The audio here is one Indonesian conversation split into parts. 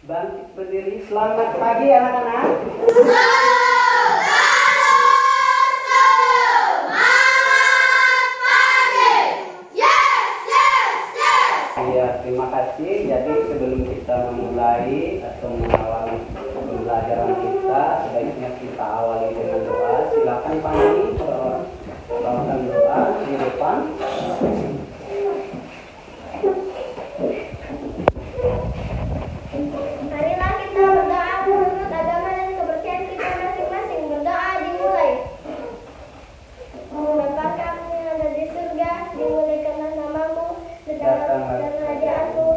Bangkit berdiri. Selamat pagi anak-anak. Ya, terima kasih. Jadi sebelum kita memulai atau mengawali pembelajaran kita, sebaiknya kita awali dengan doa. Silakan Pak Nani, bawakan doa di depan. Marilah kita berdoa menurut agama dan kepercayaan kita masing-masing. Berdoa dimulai. Bapa kami yang ada di surga, dimuliakanlah namamu, datanglah kerajaanmu.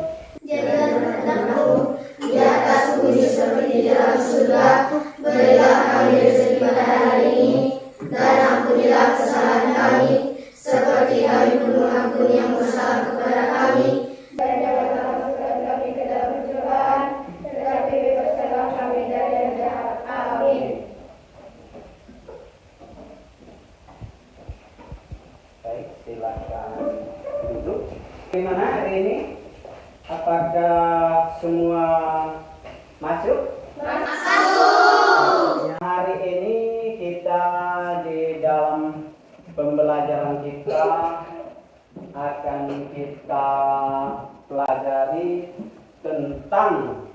Jadilah kehendakmu di atas bumi seperti di dalam surga. Berilah kami rezeki pada hari ini, dan ampunilah kesalahan kami, seperti kami pun mengampuni yang bersalah kepada kami. Dan janganlah masukkan kami ke dalam pencobaan, tetapi bebaskanlah kami dari yang jahat. Amin. Baik, silakan duduk. Bagaimana hari ini? Apakah semua masuk? Masuk. Hari ini kita di dalam pembelajaran kita akan kita pelajari tentang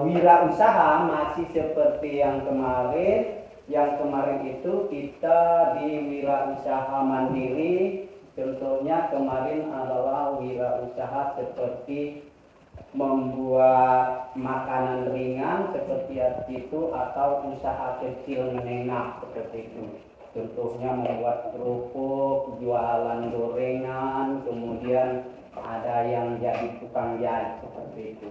wirausaha, masih seperti yang kemarin. Yang kemarin itu kita di wirausaha mandiri. Contohnya kemarin adalah wirausaha seperti membuat makanan ringan seperti itu, atau usaha kecil menengah seperti itu. Contohnya membuat kerupuk, jualan gorengan, kemudian ada yang jadi tukang jahit seperti itu.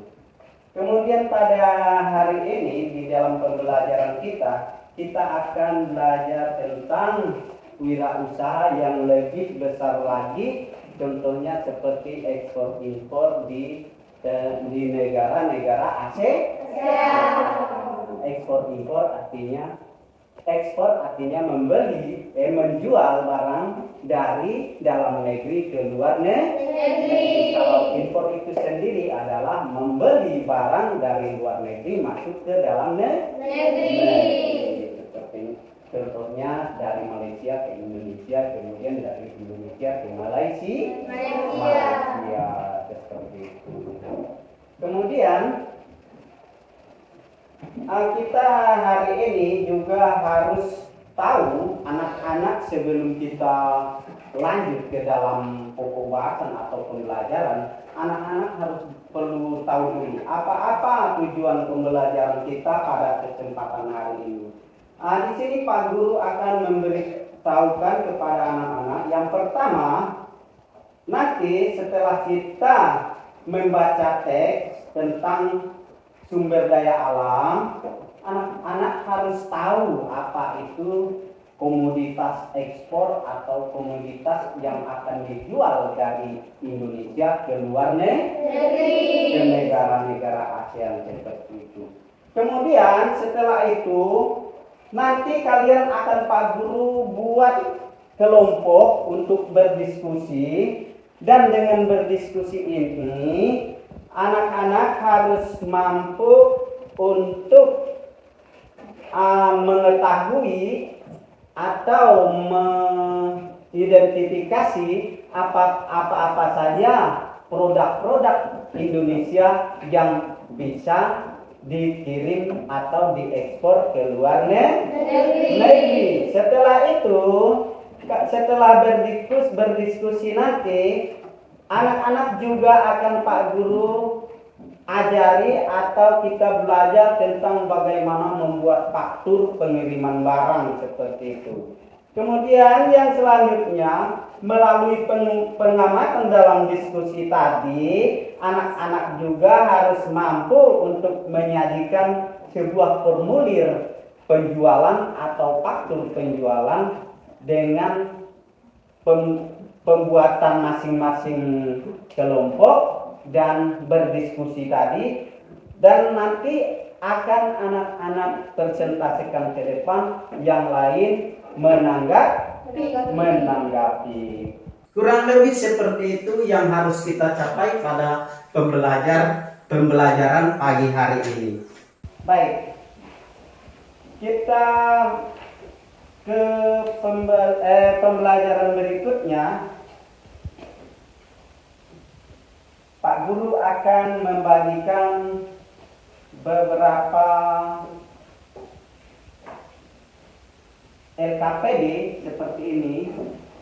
Kemudian pada hari ini di dalam pembelajaran kita akan belajar tentang wirausaha yang lebih besar lagi, contohnya seperti ekspor impor di negara-negara ASEAN. Ekspor impor artinya menjual barang dari dalam negeri ke luar negeri. Kalau impor itu sendiri adalah membeli barang dari luar negeri masuk ke dalam negeri. Seperti contohnya dari Malaysia ke Indonesia, kemudian dari Indonesia ke Malaysia seperti itu. Kemudian kita hari ini juga harus tahu, anak-anak, sebelum kita lanjut ke dalam pokok bahasan atau pembelajaran, anak-anak harus perlu tahu dulu apa tujuan pembelajaran kita pada kesempatan hari ini. Di sini Pak Guru akan memberitahukan kepada anak-anak. Yang pertama, nanti setelah kita membaca teks tentang sumber daya alam, anak-anak harus tahu apa itu komoditas ekspor atau komoditas yang akan dijual dari Indonesia ke luar negeri, ke negara-negara ASEAN seperti itu. Kemudian setelah itu nanti kalian akan Pak Guru buat kelompok untuk berdiskusi, dan dengan berdiskusi ini anak-anak harus mampu untuk mengetahui atau mengidentifikasi apa-apa saja produk-produk Indonesia yang bisa dikirim atau diekspor ke luar negeri. Setelah itu, setelah berdiskusi nanti, anak-anak juga akan Pak Guru ajari atau kita belajar tentang bagaimana membuat faktur pengiriman barang seperti itu. Kemudian yang selanjutnya, melalui pengamatan dalam diskusi tadi, anak-anak juga harus mampu untuk menyajikan sebuah formulir penjualan atau faktur penjualan dengan pembuatan masing-masing kelompok dan berdiskusi tadi, dan nanti akan anak-anak presentasikan ke depan, yang lain menanggapi. Kurang lebih seperti itu yang harus kita capai pada pembelajaran pembelajaran pagi hari ini. Baik, kita ke pembelajaran berikutnya. Pak Guru akan membagikan beberapa LKPD seperti ini.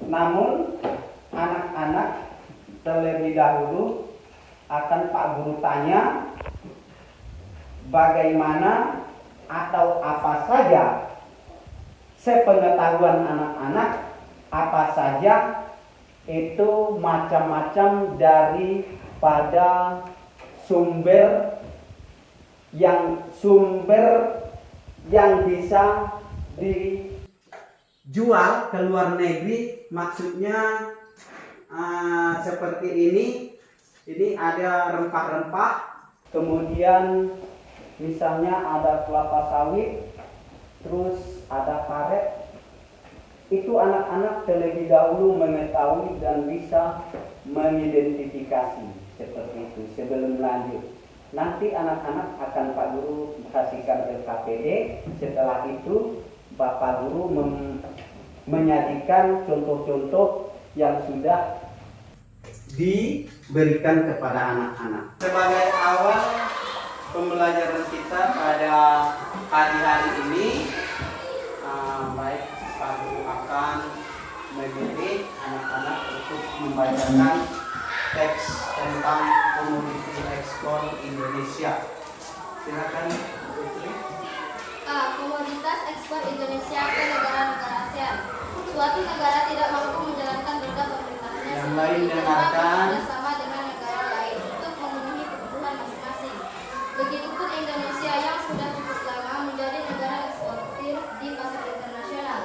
Namun anak-anak terlebih dahulu akan Pak Guru tanya bagaimana atau apa saja sepengetahuan anak-anak, apa saja itu macam-macam daripada sumber yang bisa dijual ke luar negeri. Maksudnya seperti ini ada rempah-rempah, kemudian misalnya ada kelapa sawit, terus ada karet. Itu anak-anak terlebih dahulu mengetahui dan bisa mengidentifikasi seperti itu sebelum lanjut. Nanti anak-anak akan Pak Guru kasihkan LKPD. Setelah itu Bapak Guru menyajikan contoh-contoh yang sudah diberikan kepada anak-anak. Sebagai awal pembelajaran kita pada pagi hari ini, baik Pak Guru akan mendidik anak-anak untuk membacakan teks tentang komoditi ekspor Indonesia. Silakan Bu Putri. Komoditas ekspor Indonesia ke negara-negara ASEAN. Suatu negara tidak mampu menjalankan roda pemerintahannya Yang lain sendiri tanpa dengarkan. bekerjasama dengan negara lain untuk memenuhi kebutuhan masing-masing. Begitupun Indonesia yang sudah cukup lama menjadi negara eksportir di pasar internasional,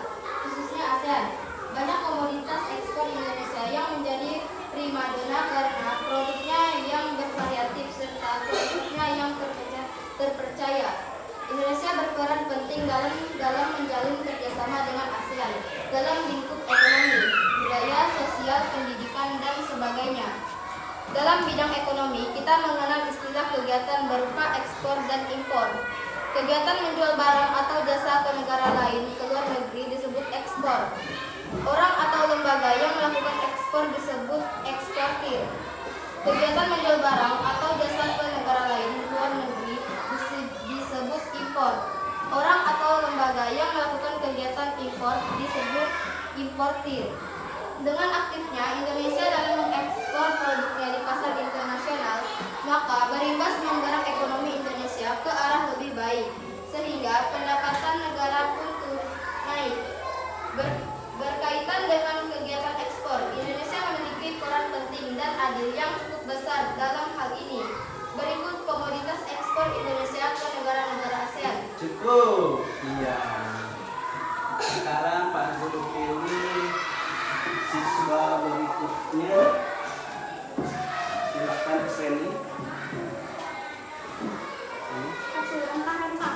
khususnya ASEAN. Banyak komoditas ekspor Indonesia yang menjadi primadona karena produknya yang bervariatif serta kualitasnya yang terpercaya. Indonesia berperan penting dalam menjalin kerjasama dengan ASEAN dalam lingkup ekonomi, budaya, sosial, pendidikan, dan sebagainya. Dalam bidang ekonomi, kita mengenal istilah kegiatan berupa ekspor dan impor. Kegiatan menjual barang atau jasa ke negara lain ke luar negeri disebut ekspor. Orang atau lembaga yang melakukan ekspor disebut eksportir. Kegiatan menjual barang atau jasa ke negara lain luar negeri disebut impor. Orang atau lembaga yang melakukan kegiatan impor disebut importir. Dengan aktifnya Indonesia dalam mengekspor produknya di pasar internasional, maka berimbas menggerak ekonomi Indonesia ke arah lebih baik, sehingga pendapatan negara pun naik. Berkaitan dengan kegiatan ekspor, Indonesia memiliki peran penting dan adil yang cukup besar dalam hal ini. Berikut komoditas ekspor Indonesia ke negara-negara ASEAN. Cukup. Iya. Sekarang Pak Guru pilih siswa berikutnya. Silakan Feni. Hasil rempah-rempah.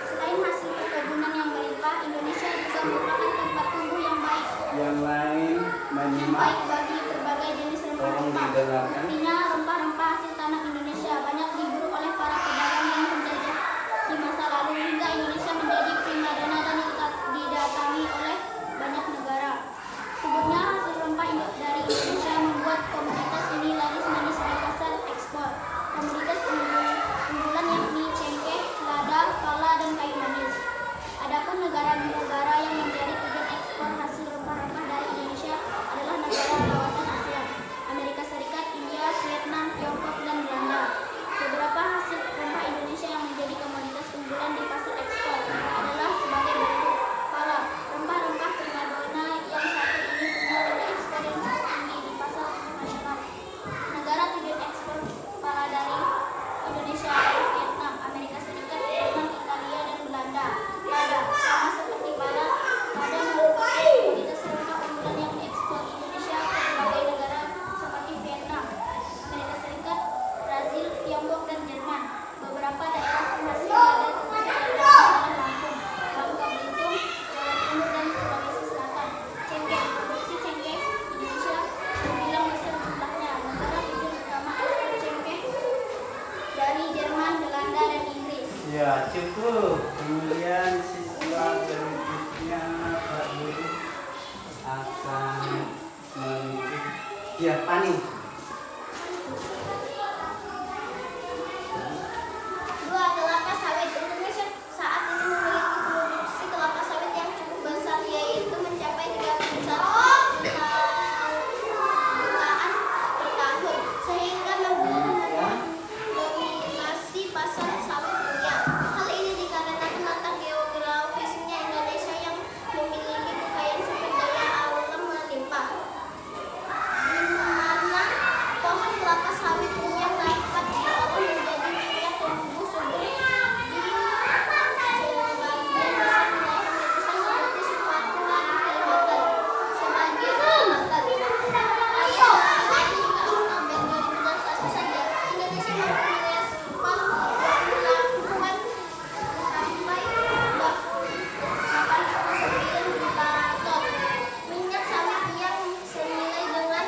Selain hasil perkebunan yang berlimpah, Indonesia juga merupakan tempat tumbuh yang baik. Yang lain Yang menyimak. baik bagi berbagai jenis Tolong rempah-rempah. didengarkan. Buktinya rempah-rempah hasil tanah Indonesia banyak diburu oleh para pedagang dan penjajah di masa lalu hingga Indonesia menjadi primadona dan didatangi oleh banyak negara. Sebutnya hasil rempah dari Indonesia membuat komoditas ini laris manis di pasar ekspor. Komoditas unggulan yakni cengkeh, lada, pala, dan kayu manis. Adapun negara-negara yang menjadi tujuan ekspor hasil rempah-rempah dari Indonesia adalah negara kawasan ASEAN, Amerika Serikat, India, Vietnam, Tiongkok, dan Belanda. Beberapa hasil rempah Indonesia yang menjadi komoditas unggulan di pasar ekspor adalah sebagai berikut. Pala, rempah-rempah primadona yang satu ini punya nilai ekspor yang cukup tinggi di Ya, Pani. Dua, kelapa sawit. Indonesia saat ini memiliki produksi kelapa sawit yang cukup besar, yaitu mencapai 31 jutaan per tahun, sehingga mendominasi pasar sawit dunia. Hal ini dikarenakan letak geografisnya Indonesia yang memiliki kekayaan sumber daya alam melimpah, di mana pohon kelapa sawit yang dapat diolah menjadi minyak tumbuh subur di sebagian besar wilayah Indonesia seperti Sumatera dan Kalimantan. Sebagai catatan, pada November 2021 saja, Indonesia mengekspor 28 sampai 89 juta ton minyak sawit yang senilai dengan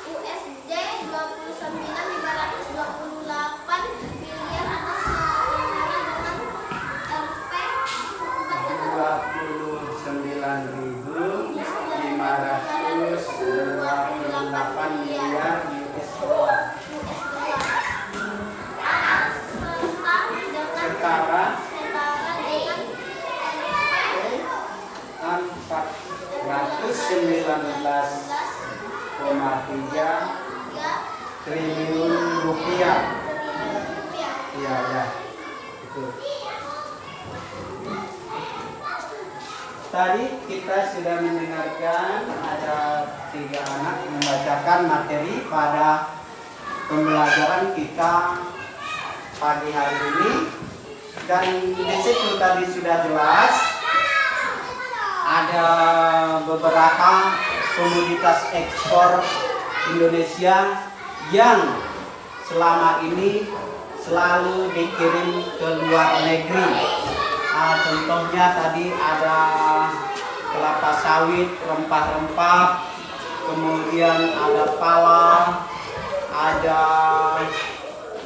USD 29.528 miliar atau setara dengan Rp 29.528 miliar US dollar. Setara dengan 419,3 triliun rupiah. Iya, ya. Itu. Tadi kita sudah mendengarkan ada 3 anak membacakan materi pada pembelajaran kita pagi hari ini, dan di situ tadi sudah jelas ada beberapa komoditas ekspor Indonesia yang selama ini selalu dikirim ke luar negeri. Contohnya tadi ada kelapa sawit, rempah-rempah, kemudian ada pala, ada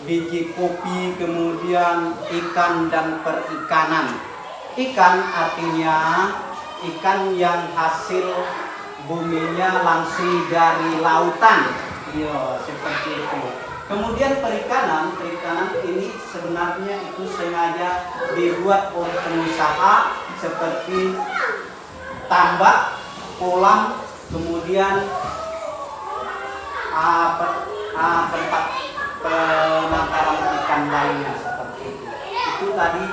biji kopi, kemudian ikan dan perikanan. Ikan artinya ikan yang hasil buminya langsung dari lautan, ya seperti itu. Kemudian perikanan ini sebenarnya itu sengaja dibuat oleh pengusaha seperti tambak, kolam, kemudian tempat penangkaran ikan lainnya seperti itu. Itu tadi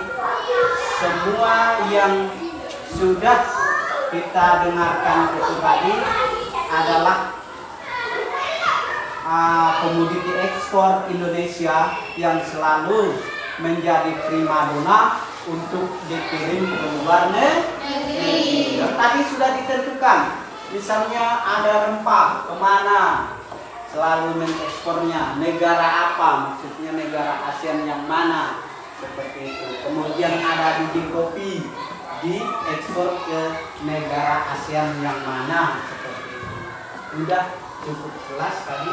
semua yang sudah kita dengarkan itu tadi adalah komoditi ekspor Indonesia yang selalu menjadi primadona untuk dikirim ke luar negeri. Tadi sudah ditentukan, misalnya ada rempah, kemana selalu mengekspornya, negara apa, maksudnya negara ASEAN yang mana, seperti itu. Kemudian ada biji kopi, diekspor ke negara ASEAN yang mana, seperti itu. Sudah cukup jelas tadi.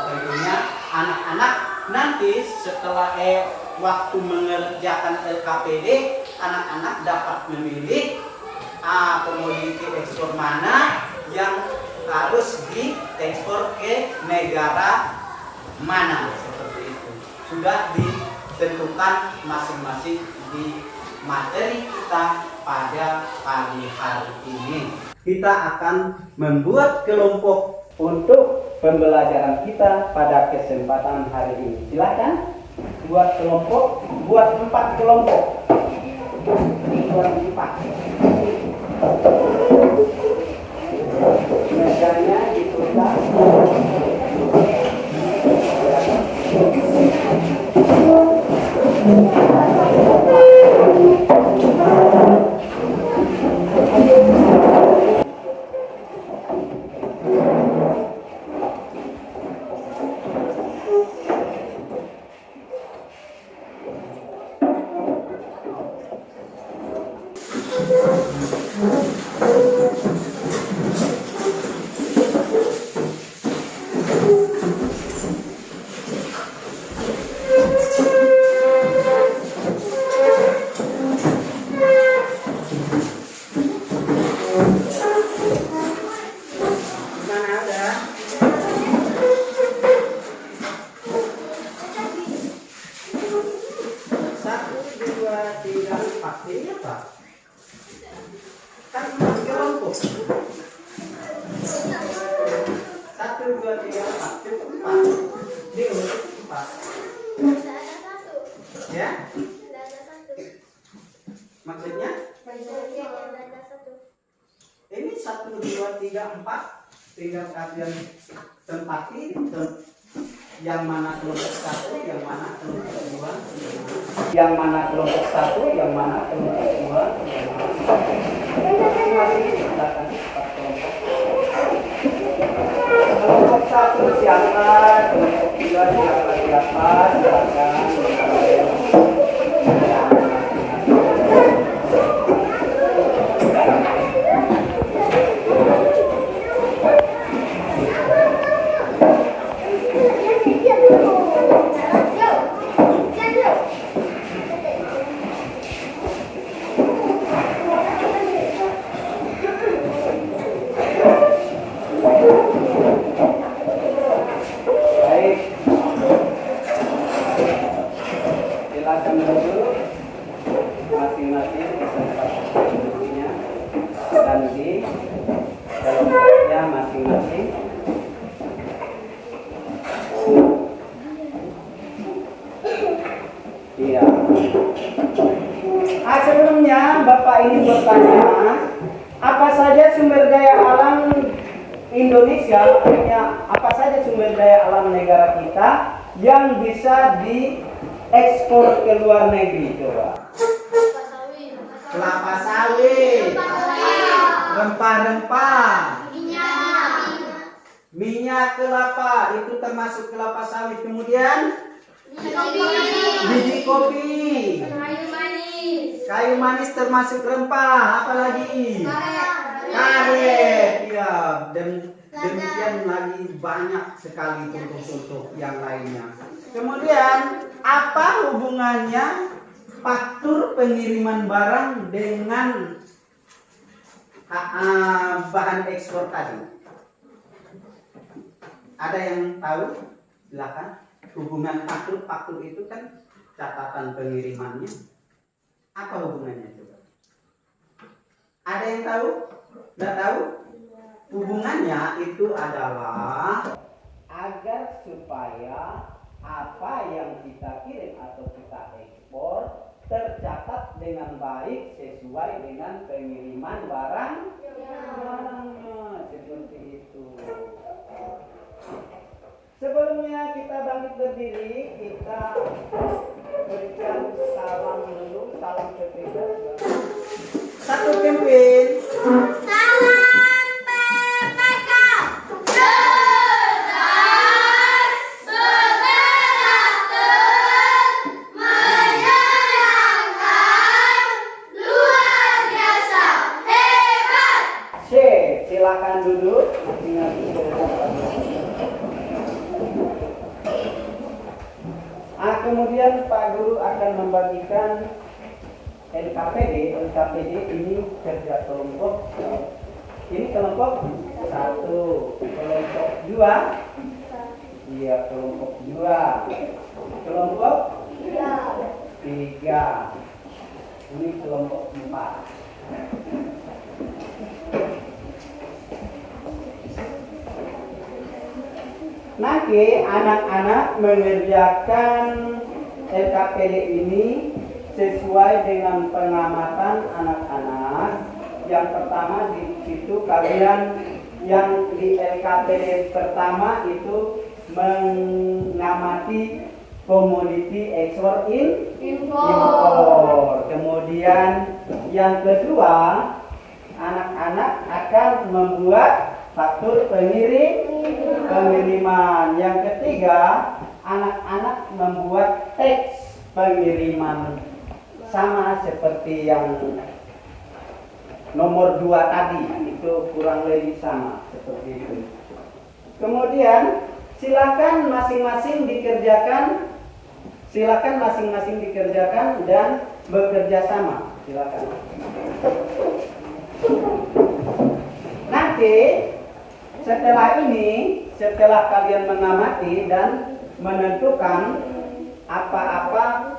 Tentunya anak-anak nanti setelah waktu mengerjakan LKPD, anak-anak dapat memilih komoditi ekspor mana yang harus diekspor ke negara mana, seperti itu. Sudah ditentukan masing-masing di materi kita pada pagi hari ini. Kita akan membuat kelompok untuk pembelajaran kita pada kesempatan hari ini. Silakan buat kelompok, buat 4 kelompok. Buat 4. Mejarnya ditulis. 3, 4. Cukup 4. Diurut 4. Tidak ada satu. Ya? Tidak ada satu. Maksudnya? Tidak ada satu. Ini 1, 2, 3, 4. Tinggal kalian tempati yang mana kelompok 1, yang mana kelompok 2, yang mana kelompok 1, yang mana kelompok 2, yang mana masing-masing silakan 4 kelompok. Kelompok 1 siapa, kelompok 2 siapa, silakan. Baik, silakan duduk masing-masing di tempat duduknya dan di kelompoknya masing-masing. Iya. Sebelumnya Bapak ini bertanya, apa saja sumber daya alam Indonesia, artinya apa saja sumber daya alam negara kita yang bisa diekspor ke luar negeri, coba? Kelapa sawit, rempah-rempah, minyak kelapa, itu termasuk kelapa sawit. Kemudian biji kopi, kayu manis termasuk rempah, apalagi karet, ya, dan demikian lagi banyak sekali contoh-contoh yang lainnya. Kemudian apa hubungannya faktur pengiriman barang dengan bahan ekspor tadi? Ada yang tahu? Silakan. Hubungan faktur itu kan catatan pengirimannya. Apa hubungannya coba? Ada yang tahu? Tidak tahu? Hubungannya itu adalah agar supaya apa yang kita kirim atau kita ekspor tercatat dengan baik sesuai dengan pengiriman barangnya, seperti itu. Sebelumnya kita bangkit berdiri, kita berikan salam dulu, salam sepeda. Satu kempin. Silakan duduk. Kemudian Pak Guru akan membagikan LKPD. LKPD ini kerja kelompok. Ini kelompok 1, kelompok 2. Iya, kelompok 2. Kelompok 3. Ini kelompok 4. Nanti anak-anak mengerjakan LKPD ini sesuai dengan pengamatan anak-anak. Yang pertama di situ kalian yang di LKPD pertama itu mengamati komoditi ekspor impor. Kemudian yang kedua, anak-anak akan membuat faktur pengiriman. Yang ketiga, anak-anak membuat teks pengiriman, sama seperti yang nomor 2 tadi, itu kurang lebih sama seperti itu. Kemudian silakan masing-masing dikerjakan dan bekerja sama. Silakan. Nanti setelah kalian mengamati dan menentukan apa-apa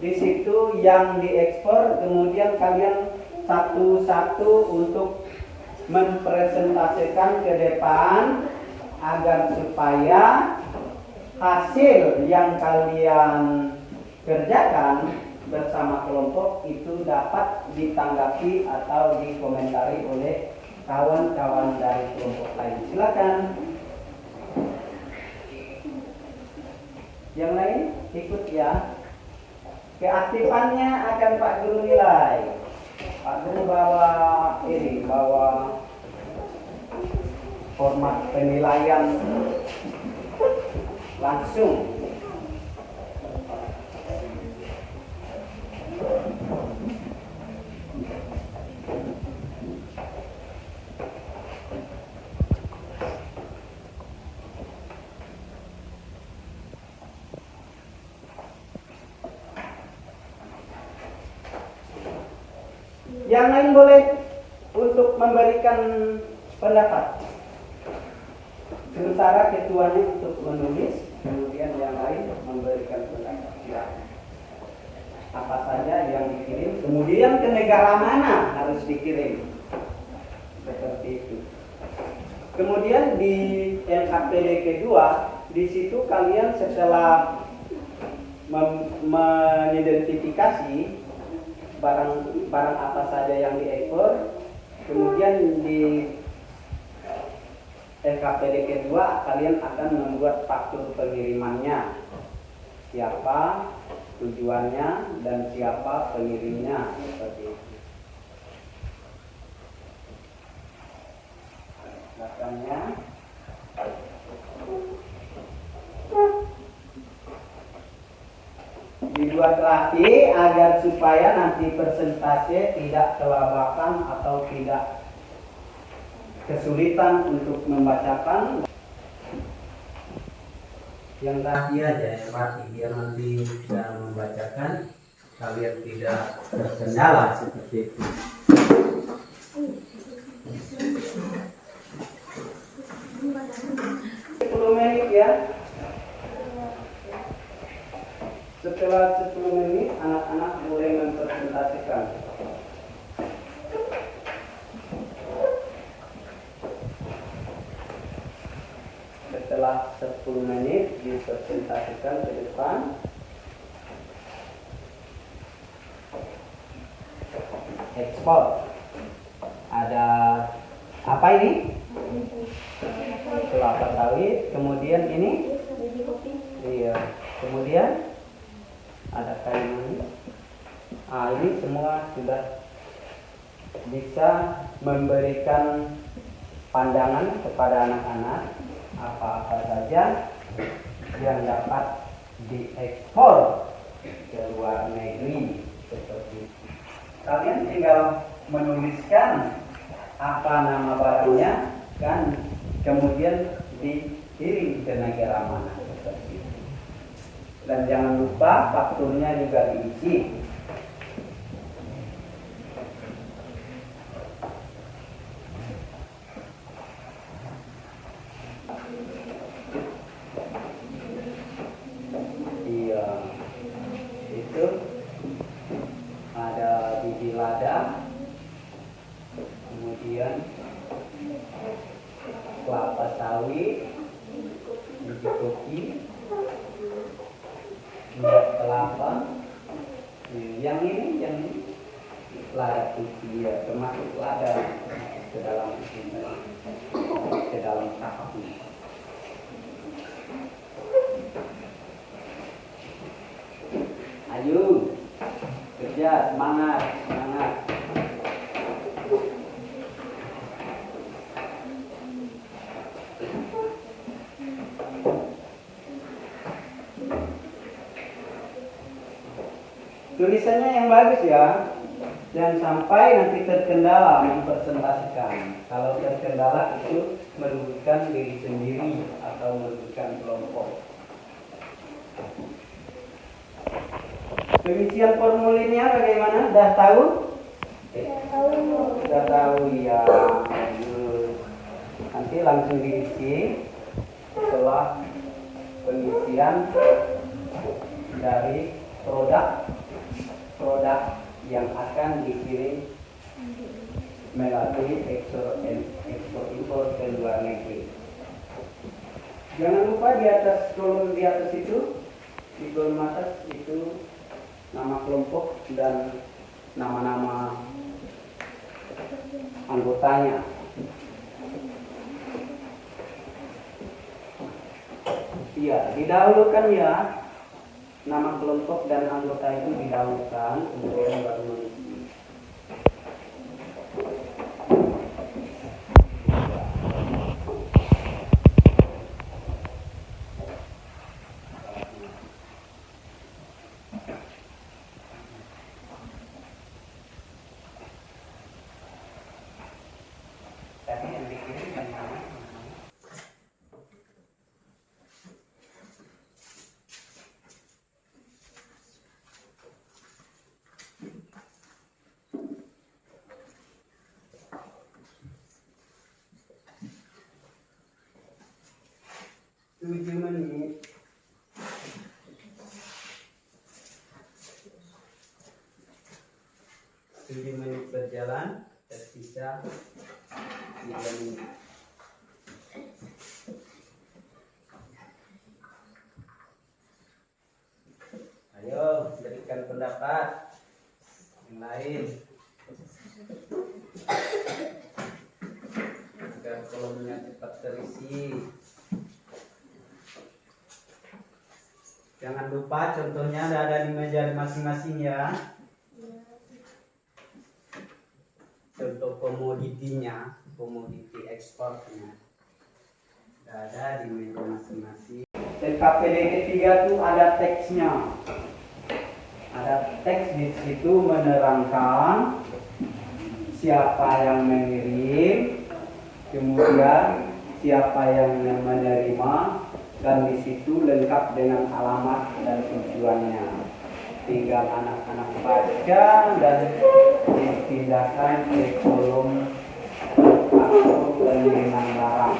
di situ yang diekspor, kemudian kalian satu-satu untuk mempresentasikan ke depan agar supaya hasil yang kalian kerjakan bersama kelompok itu dapat ditanggapi atau dikomentari oleh kawan-kawan dari kelompok lain. Silakan. Yang lain ikut ya. Keaktifannya akan Pak Guru nilai. Pak Guru bawa format penilaian langsung. Yang lain boleh untuk memberikan pendapat. Sementara ketuanya untuk menulis, kemudian yang lain memberikan pendapat. Silakan. Apa saja yang dikirim, kemudian ke negara mana harus dikirim. Seperti itu. Kemudian di LKPD kedua, di situ kalian setelah mengidentifikasi barang apa saja yang diekspor, kemudian di LKPD kedua kalian akan membuat faktur pengirimannya, siapa tujuannya dan siapa pengirimnya, seperti itu. Belakangnya dibuat rapi agar supaya nanti persentase tidak kelabakan atau tidak kesulitan untuk membacakan. Yang rapi aja, yang rapi, biar nanti dalam membacakan kalian tidak terkendala seperti itu. Menit ya. Setelah 10 menit anak-anak mulai mempresentasikan. Setelah 10 menit dipresentasikan ke depan. Ekspor. Ada apa ini? Kelapa sawit. Kemudian ini? Iya. Kemudian ada kayu manis. Ini semua sudah bisa memberikan pandangan kepada anak-anak apa-apa saja yang dapat diekspor ke luar negeri seperti itu. Kalian tinggal menuliskan apa nama barangnya kan, kemudian dikirim ke negara mana seperti itu. Dan jangan lupa fakturnya juga diisi. Iya, itu ada biji lada, kemudian kelapa sawit, biji kopi, minyak kelapa, yang ini lada putih ya, termasuk lada ke dalam tahap ini. Ayo kerja, semangat. Tulisannya yang bagus ya, jangan sampai nanti terkendala mempresentasikan. Kalau terkendala itu merugikan diri sendiri atau merugikan kelompok. Pengisian formulirnya bagaimana? Dah tahu? Sudah tahu ya. Nanti langsung diisi setelah pengisian dari produk yang akan dikirim melalui ekspor impor ke luar negeri. Jangan lupa di atas kolom di atas itu, di kolom atas itu nama kelompok dan nama-nama anggotanya. Iya, didahulukan ya. Nama kelompok dan anggota itu didahulukan, kemudian baru mengisi. Tadi yang dikirim kan nama. Tujuh menit. Tujuh menit berjalan, tersisa 3 menit. Ayo, berikan pendapat yang lain agar kolomnya cepat terisi. Jangan lupa contohnya ada di meja masing-masing ya. Contoh komoditinya, komoditi ekspornya ada di meja masing-masing. LKPD ketiga tuh ada teksnya. Ada teks di situ menerangkan siapa yang mengirim, kemudian siapa yang menerima, dan di situ lengkap dengan alamat dan tujuannya. Tinggal anak-anak baca dan dipindahkan ke kolom akun pengiriman barang.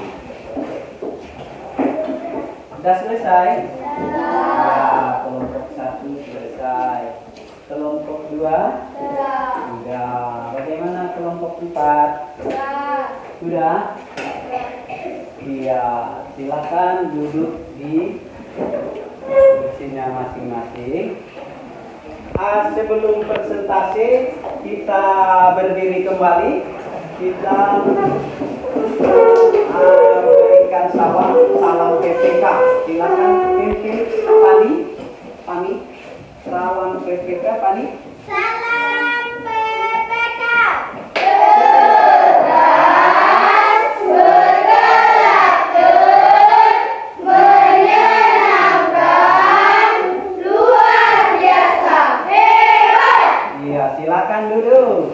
Sudah selesai? Ya, kelompok 1 selesai. Kelompok 2? Sudah. Bagaimana kelompok 4? Sudah? Iya, silakan duduk di kursinya masing-masing. Sebelum presentasi kita berdiri kembali, kita berikan salam PPK. Silakan pimpin Pani, salam PPK Pani. Salam PPK. Silakan duduk.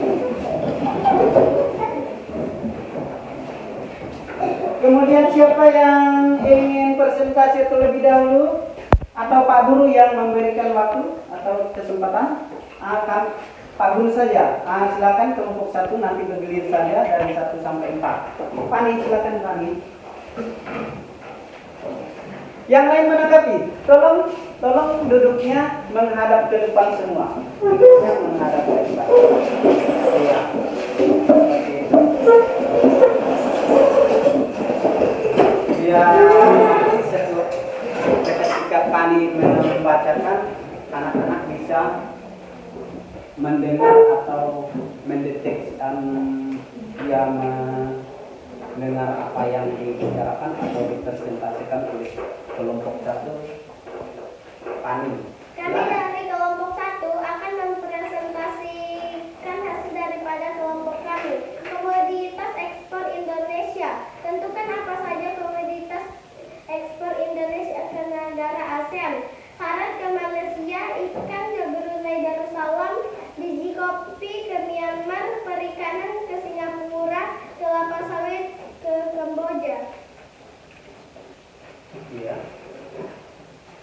Kemudian siapa yang ingin presentasi terlebih dahulu? Atau Pak Guru yang memberikan waktu atau kesempatan? Pak Guru saja. Silakan kelompok 1 nanti bergilir saja dari 1 sampai 4. Pani, silakan Pani. Yang lain menanggapi. Tolong duduknya menghadap ke depan semua. Duduknya menghadap ke depan. Iya. Biar ketika Pani membacakan, anak-anak bisa mendengar atau mendeteksi dia mendengar apa yang dibicarakan atau dipresentasikan oleh kelompok 1. Pani. Kami dari kelompok 1 akan mempresentasikan hasil daripada kelompok kami. Komoditas ekspor Indonesia. Tentukan apa saja komoditas ekspor Indonesia ke negara ASEAN. Karet ke Malaysia, ikan ke Brunei Darussalam, biji kopi ke Myanmar, perikanan ke Singapura, kelapa sawit ke Kamboja. Iya.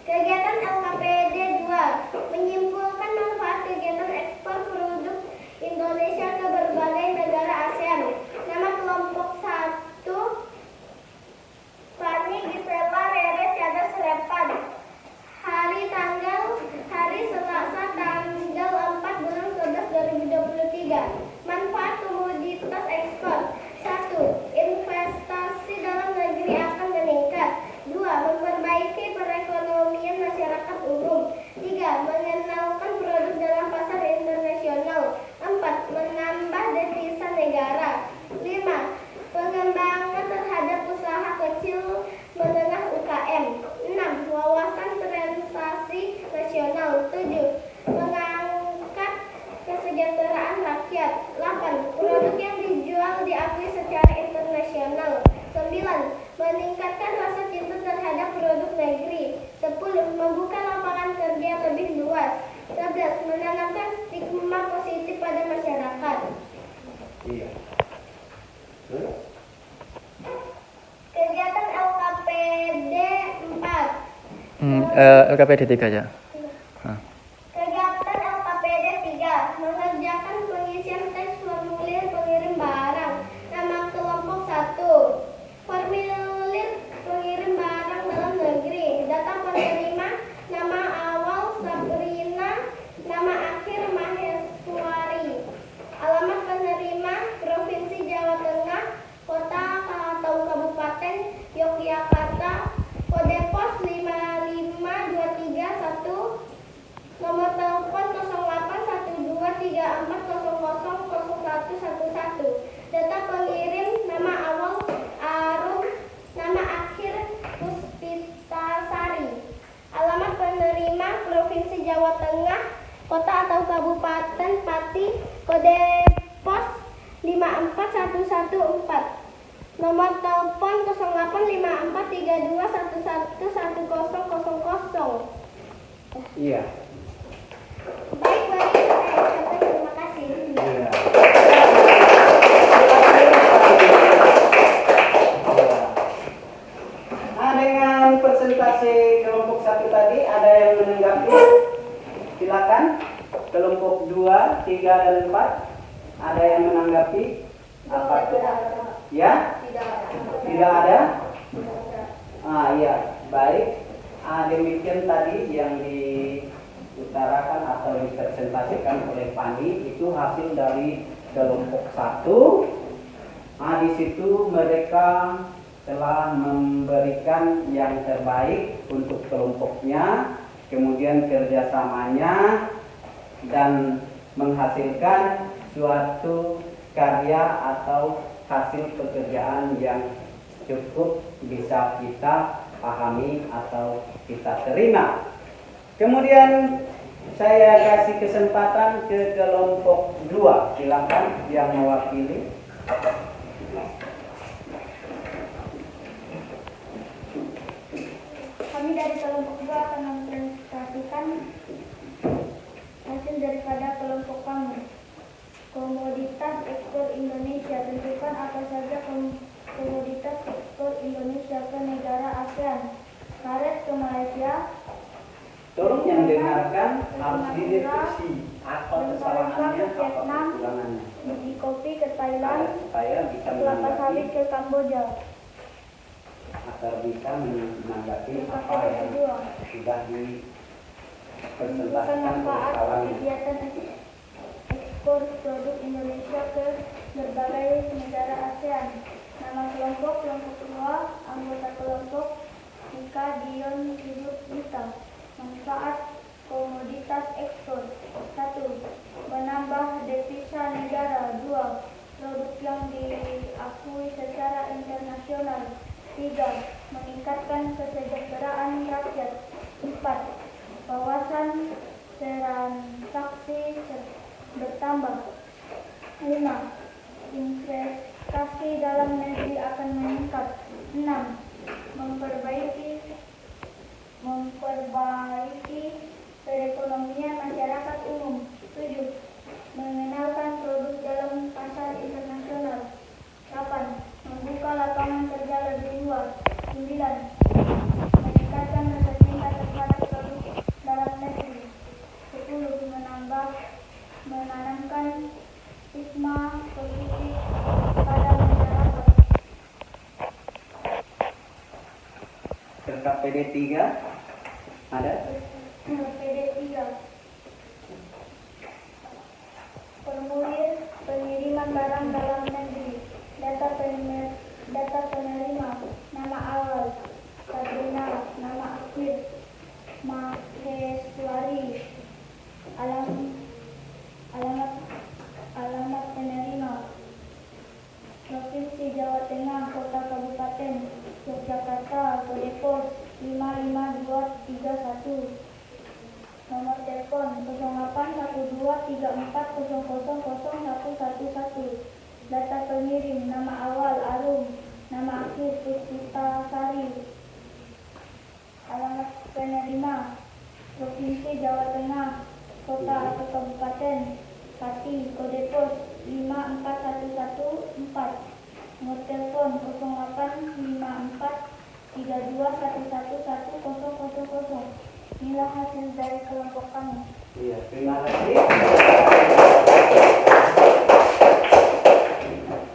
Kegiatan LKPD 2 menyimpulkan manfaat kegiatan ekspor produk Indonesia ke berbagai negara ASEAN. Nama kelompok 1 Pani Gisela Rere Tiada Serepan. Hari Selasa tanggal 4 bulan 11 2023. Manfaat komoditas ekspor. 1. Investasi dalam negeri akan meningkat. 2. Iya. Terus? Kegiatan LKPD 4. LKPD 3 ya. Kegiatan LKPD 3 mengerjakan pengisian teks formulir pengirim barang. Nama kelompok 1. Formulir pengirim barang dalam negeri. Data penerima: nama awal Sabrina, nama akhir Maheswari. Alamat penerima: Provinsi Jawa Tengah, Kota atau Kabupaten Yogyakarta. Kode pos 55231. Nomor telepon 081234000111. Data pengirim: nama awal Arum, nama akhir Puspitasari. Alamat penerima: Provinsi Jawa Tengah, Kota atau Kabupaten Pati. Kode pos 54114. Nomor telepon 085432111000. Iya. Baik, mari saya ucapkan terima kasih. Iya. Nah, dengan presentasi kelompok 1 tadi ada yang menanggapi? Silakan. Kelompok 2, 3 dan 4 ada yang menanggapi? Apa itu? Ya? Tidak ada? Iya, baik. Demikian tadi yang diutarakan atau dipresentasikan oleh Pani itu hasil dari kelompok 1. Di situ mereka telah memberikan yang terbaik untuk kelompoknya, kemudian kerjasamanya, dan menghasilkan suatu karya atau hasil pekerjaan yang cukup bisa kita pahami atau kita terima. Kemudian saya kasih kesempatan ke kelompok 2. Silakan yang mewakili. Kami dari kelompok 2 akan mempresentasikan hasil daripada kelompok kami. Komoditas ekspor Indonesia. Tentukan apa saja komoditas ekspor Indonesia ke negara ASEAN. Karet ke Malaysia. Tolong yang dengarkan harus dideteksi apa kesalahannya, apa Vietnam, kekurangannya, biji kopi ke Thailand, supaya bisa kelapa sawit menanggapi ke Kamboja. agar bisa menanggapi apa LKPD yang kedua. sudah Tentukan dipresentasikan oleh manfaat kawan. kegiatan ekspor produk Indonesia ke berbagai negara ASEAN. Nama kelompok: kelompok 2, anggota kelompok Ika Dion Hidup Yuta. Manfaat komoditas ekspor: 1. Menambah devisa negara. 2. Produk yang diakui secara internasional. 3. Meningkatkan kesejahteraan rakyat. 4. Wawasan transaksi bertambah. 5. Investasi dalam negeri akan meningkat. 6. Memperbaiki perekonomian masyarakat umum. 7. Mengenalkan produk dalam pasar internasional. 8. Membuka lapangan kerja lebih luas. 9. Meningkatkan rasa cinta terhadap produk dalam negeri. 10. Menanamkan stigma positif pada masyarakat. LKPD 3 ada? LKPD 3. Formulir pengiriman barang dalam negeri. Data penerima: nama awal Sabrina, nama akhir Maheswari. Alamat penerima: Provinsi Jawa Tengah, Kota Kabupaten Yogyakarta. Kode pos 55231. Nomor telepon 081234000111. Data pengirim: nama awal Arum, nama akhir Puspitasari. Alamat penerima: Provinsi Jawa Tengah, Kota atau Kabupaten Pati. Kode pos 54114. 32111000. Inilah hasil dari kelompok kami. Iya, terima kasih.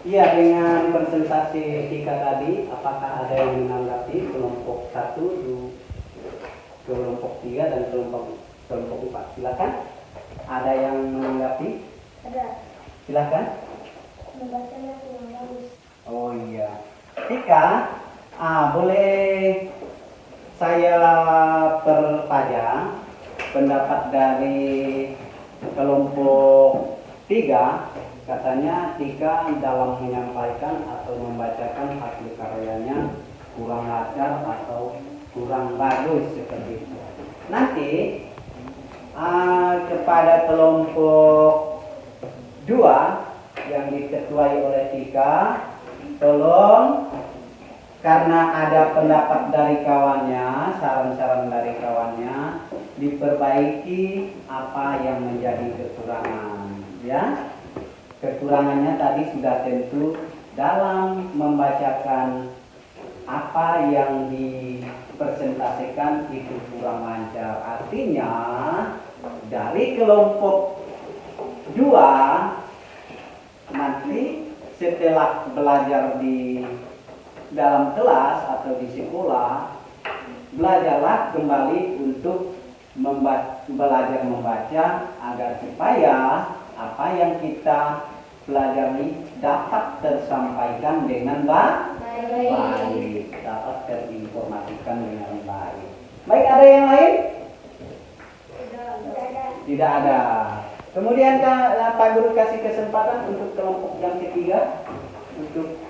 Iya, dengan presentasi Tika tadi, apakah ada yang menanggapi kelompok 1, kelompok 3, dan kelompok 4? Silakan. Ada yang menanggapi? Ada. Silakan. Membacanya kurang bagus. Oh iya. Tika, boleh saya perpajang pendapat dari kelompok 3. Katanya Tika dalam menyampaikan atau membacakan hasil karyanya kurang lancar atau kurang bagus seperti itu. Nanti kepada kelompok 2 yang diketuai oleh Tika, tolong, karena ada pendapat dari kawannya, saran-saran dari kawannya, diperbaiki apa yang menjadi kekurangan, ya. Kekurangannya tadi sudah tentu dalam membacakan apa yang dipresentasikan itu kurang lancar. Artinya dari kelompok 2 nanti setelah belajar di dalam kelas atau di sekolah, belajarlah kembali untuk belajar membaca agar supaya apa yang kita pelajari dapat tersampaikan dengan baik, dapat terinformasikan dengan baik. Baik, ada yang lain? Tidak ada. Kemudian Pak Guru kasih kesempatan untuk kelompok yang ketiga untuk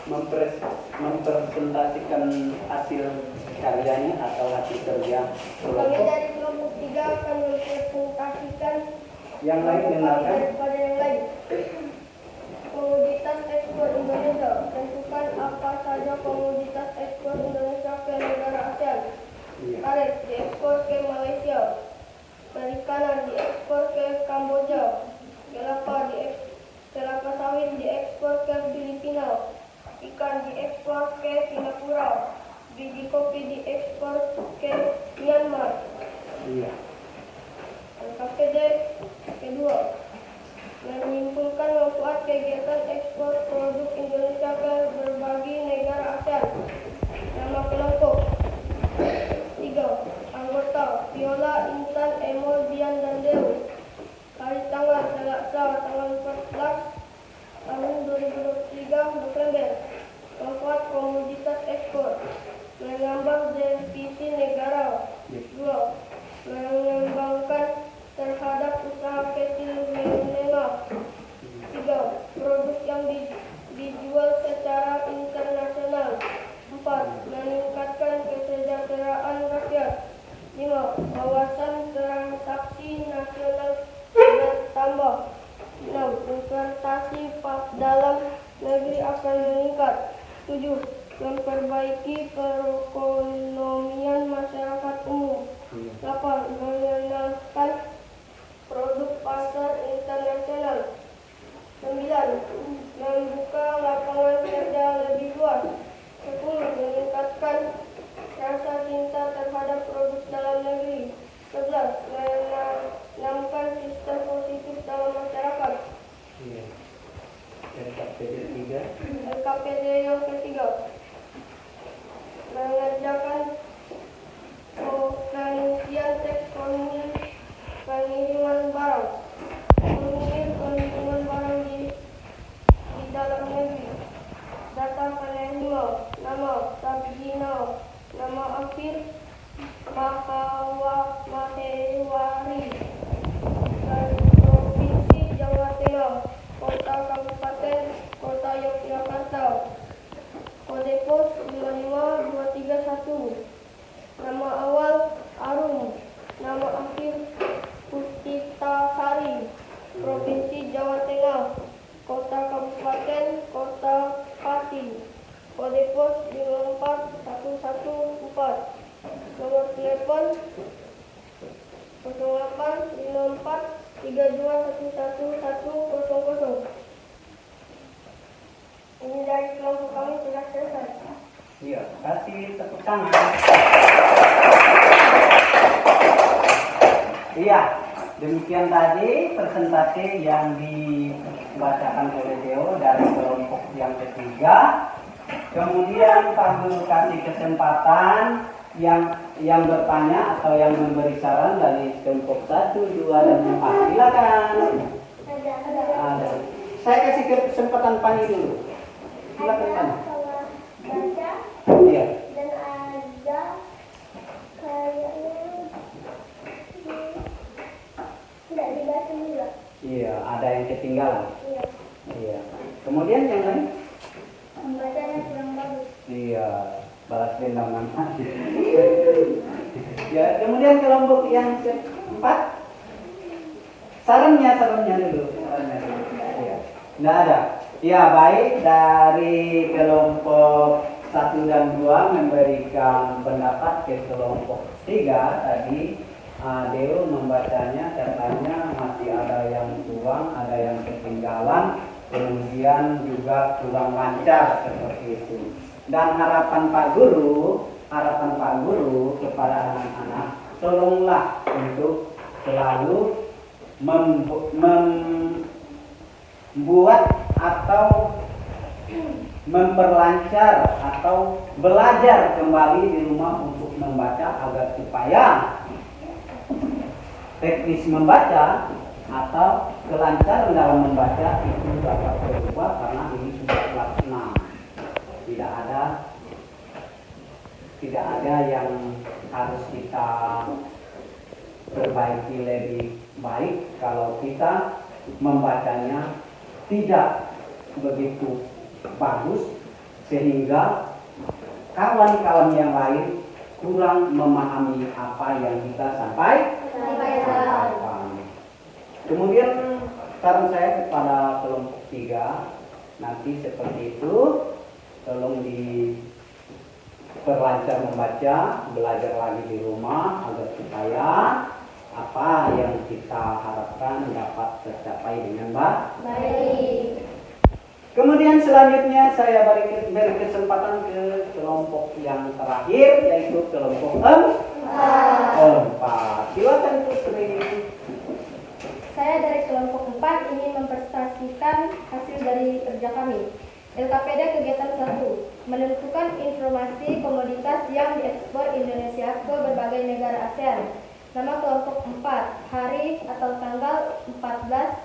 mempresentasikan hasil karyanya atau hasil kerja Kami kelompok. dari kelompok 3 akan mempresentasikan Yang lain dengarkan. daripada yang lain. Komoditas ekspor Indonesia. Tentukan apa saja komoditas ekspor Indonesia ke negara ASEAN. Iya. Karet diekspor ke Malaysia. Perikanan diekspor ke Kamboja. Kelapa sawit diekspor ke Filipina. Ikan diekspor ke Singapura. Biji kopi diekspor ke Myanmar. Iya. KPD kedua, menyimpulkan manfaat kegiatan ekspor produk Indonesia ke berbagai negara ASEAN. Nama kelompok 3, anggota Viola, Intan, Emol, Dian, dan Dewi. Hari tanggal Selasa tanggal 14 tahun 2023 November. Manfaat komoditas ekspor, menambah devisa negara. 2, mengembangkan terhadap usaha kecil menengah. 3, produk yang dijual secara internasional. 4, meningkatkan kesejahteraan rakyat. 5, wawasan transaksi nasional bertambah. 6, investasi dalam negeri akan meningkat. 7, memperbaiki perekonomian masyarakat umum. 8, mengenalkan produk pasar internasional. 9, membuka lapangan kerja lebih luas. 10, meningkatkan rasa cinta terhadap produk dalam negeri. 11, menanamkan sistem positif dalam masyarakat. Iya. KPD 3. KPD yang ketiga, mengerjakan pengisian teks formulir pengiriman barang. Formulir pengiriman barang di dalam negeri. Data penerima, nama Sabjina, nama akhir Mahewari, dan Provinsi Jawa Tengah, Kota Kabupaten, Kota Yogyakarta. Kode pos 55231. Nama awal Arum, nama akhir Pustitasari, Provinsi Jawa Tengah, Kota Kabupaten, Kota Pati. Kode pos 54114. Nomor telepon 085432111000. Ini dari kelompok kami sudah selesai. Iya, kasih tepuk tangan. Iya, demikian tadi presentasi yang dibacakan oleh Deo dari kelompok yang ketiga. Kemudian Pak Guru kasih kesempatan yang bertanya atau yang memberi saran dari kelompok 1, 2, dan 4. Silakan. Ada. Saya kasih kesempatan Pani dulu. Silakan Pani. Baca Iya. dan ada kayaknya tidak dibaca juga. Iya, ada yang ketinggalan. Iya, Iya. Kemudian yang lain? pembacanya kurang bagus. Iya, balas dendam nanti. Ya, kemudian kelompok yang keempat, sarannya dulu. Iya. Nggak ada. Ya, baik, dari kelompok 1 dan 2 memberikan pendapat ke kelompok 3 tadi. Deo membacanya, katanya masih ada yang kurang, ada yang ketinggalan, kemudian juga kurang lancar seperti itu. Dan harapan Pak Guru kepada anak-anak, tolonglah untuk selalu membuat atau memperlancar atau belajar kembali di rumah untuk membaca agar supaya teknis membaca atau kelancaran dalam membaca itu dapat berubah, karena ini sudah kelas 6. Tidak ada yang harus kita perbaiki lebih baik kalau kita membacanya tidak begitu bagus sehingga kawan-kawan yang lain kurang memahami apa yang kita sampaikan. Kemudian saran saya kepada kelompok 3, nanti seperti itu, tolong diperlancar membaca, belajar lagi di rumah agar supaya apa yang kita harapkan dapat tercapai dengan baik. Kemudian selanjutnya saya beri kesempatan ke kelompok yang terakhir, yaitu kelompok 4. Silakan Putri. Saya dari kelompok 4 ingin mempresentasikan hasil dari kerja kami. LKPD kegiatan 1, menentukan informasi komoditas yang diekspor Indonesia ke berbagai negara ASEAN. Nama kelompok 4, hari atau tanggal 14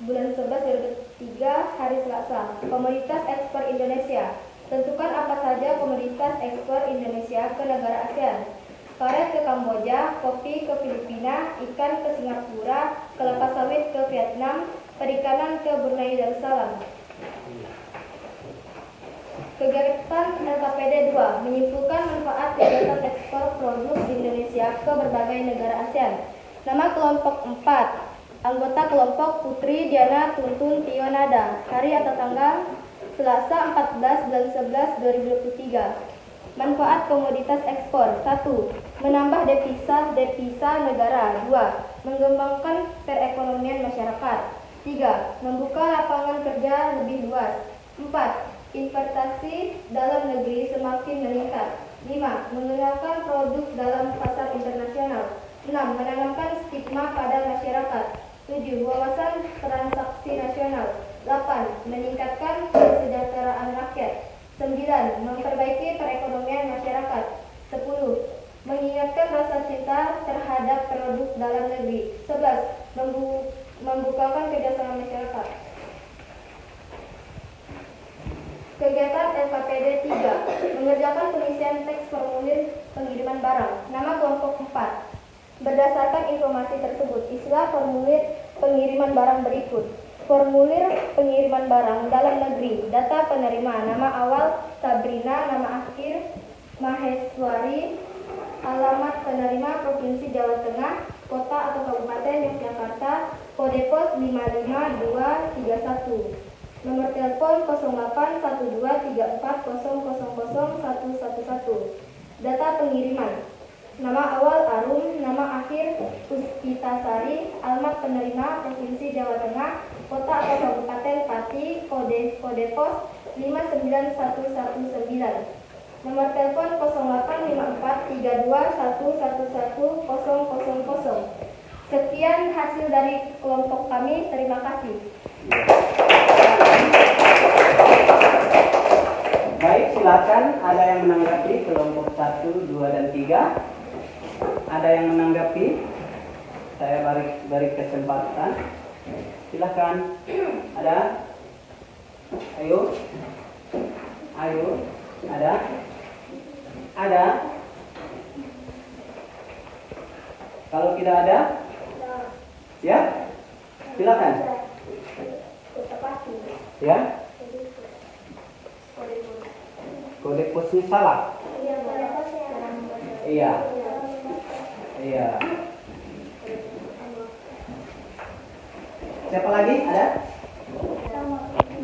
bulan 11 2003, hari Selasa. Komoditas ekspor Indonesia. Tentukan apa saja komoditas ekspor Indonesia ke negara ASEAN. Karet ke Kamboja, kopi ke Filipina, ikan ke Singapura, kelapa sawit ke Vietnam, perikanan ke Brunei Darussalam. Kegiatan LKPD 2, menyimpulkan manfaat kegiatan ekspor produk Indonesia ke berbagai negara ASEAN. Nama kelompok 4, anggota kelompok Putri Diana Tuntun Tio Nada, hari atau tanggal Selasa 14 bulan 11 2023. Manfaat komoditas ekspor. 1. Menambah devisa negara. 2. Mengembangkan perekonomian masyarakat. 3. Membuka lapangan kerja lebih luas. 4. Investasi dalam negeri semakin meningkat. 5. Mengenalkan produk dalam pasar internasional. 6. Menanamkan stigma pada masyarakat. 7. Wawasan transaksi nasional. 8. Meningkatkan kesejahteraan rakyat. 9. Memperbaiki perekonomian masyarakat. 10. Mengingatkan rasa cinta terhadap produk dalam negeri. 11. Membukakan kerjasama masyarakat. Kegiatan LKPD 3, mengerjakan pengisian teks formulir pengiriman barang. Nama kelompok 4. Berdasarkan informasi tersebut, isilah formulir pengiriman barang berikut. Formulir pengiriman barang dalam negeri. Data penerima, nama awal Sabrina, nama akhir Maheswari, alamat penerima Provinsi Jawa Tengah, kota atau kabupaten Yogyakarta, kode pos 552231. Nomor telepon 081234000111. Data pengiriman. Nama awal Arum, nama akhir Puspitasari, alamat penerima Provinsi Jawa Tengah, kota atau kabupaten Pati, kode pos 59119. Nomor telepon 085432111000. Sekian hasil dari kelompok kami. Terima kasih. Baik, silakan. Ada yang menanggapi kelompok 1, 2, dan 3? Ada yang menanggapi? Saya beri kesempatan. Silakan. Ada? Ayo. Ayo. Ada? Ada? Kalau tidak ada? Ya? Silakan. Ya? Kode posnya salah. Iya. Iya. Siapa lagi? Ada?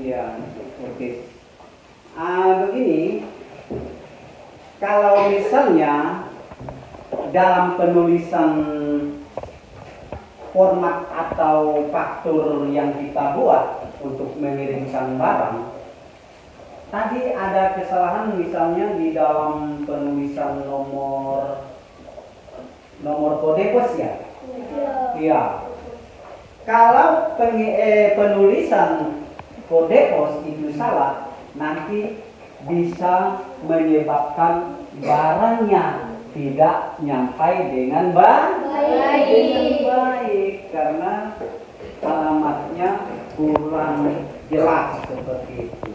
Iya. Oke. Begini. Kalau misalnya dalam penulisan format atau faktur yang kita buat untuk mengirimkan barang, tadi ada kesalahan misalnya di dalam penulisan nomor kode pos ya? Iya. Kalau penulisan kode pos itu salah, nanti bisa menyebabkan barangnya tidak nyampai dengan baik karena alamatnya kurang jelas seperti itu.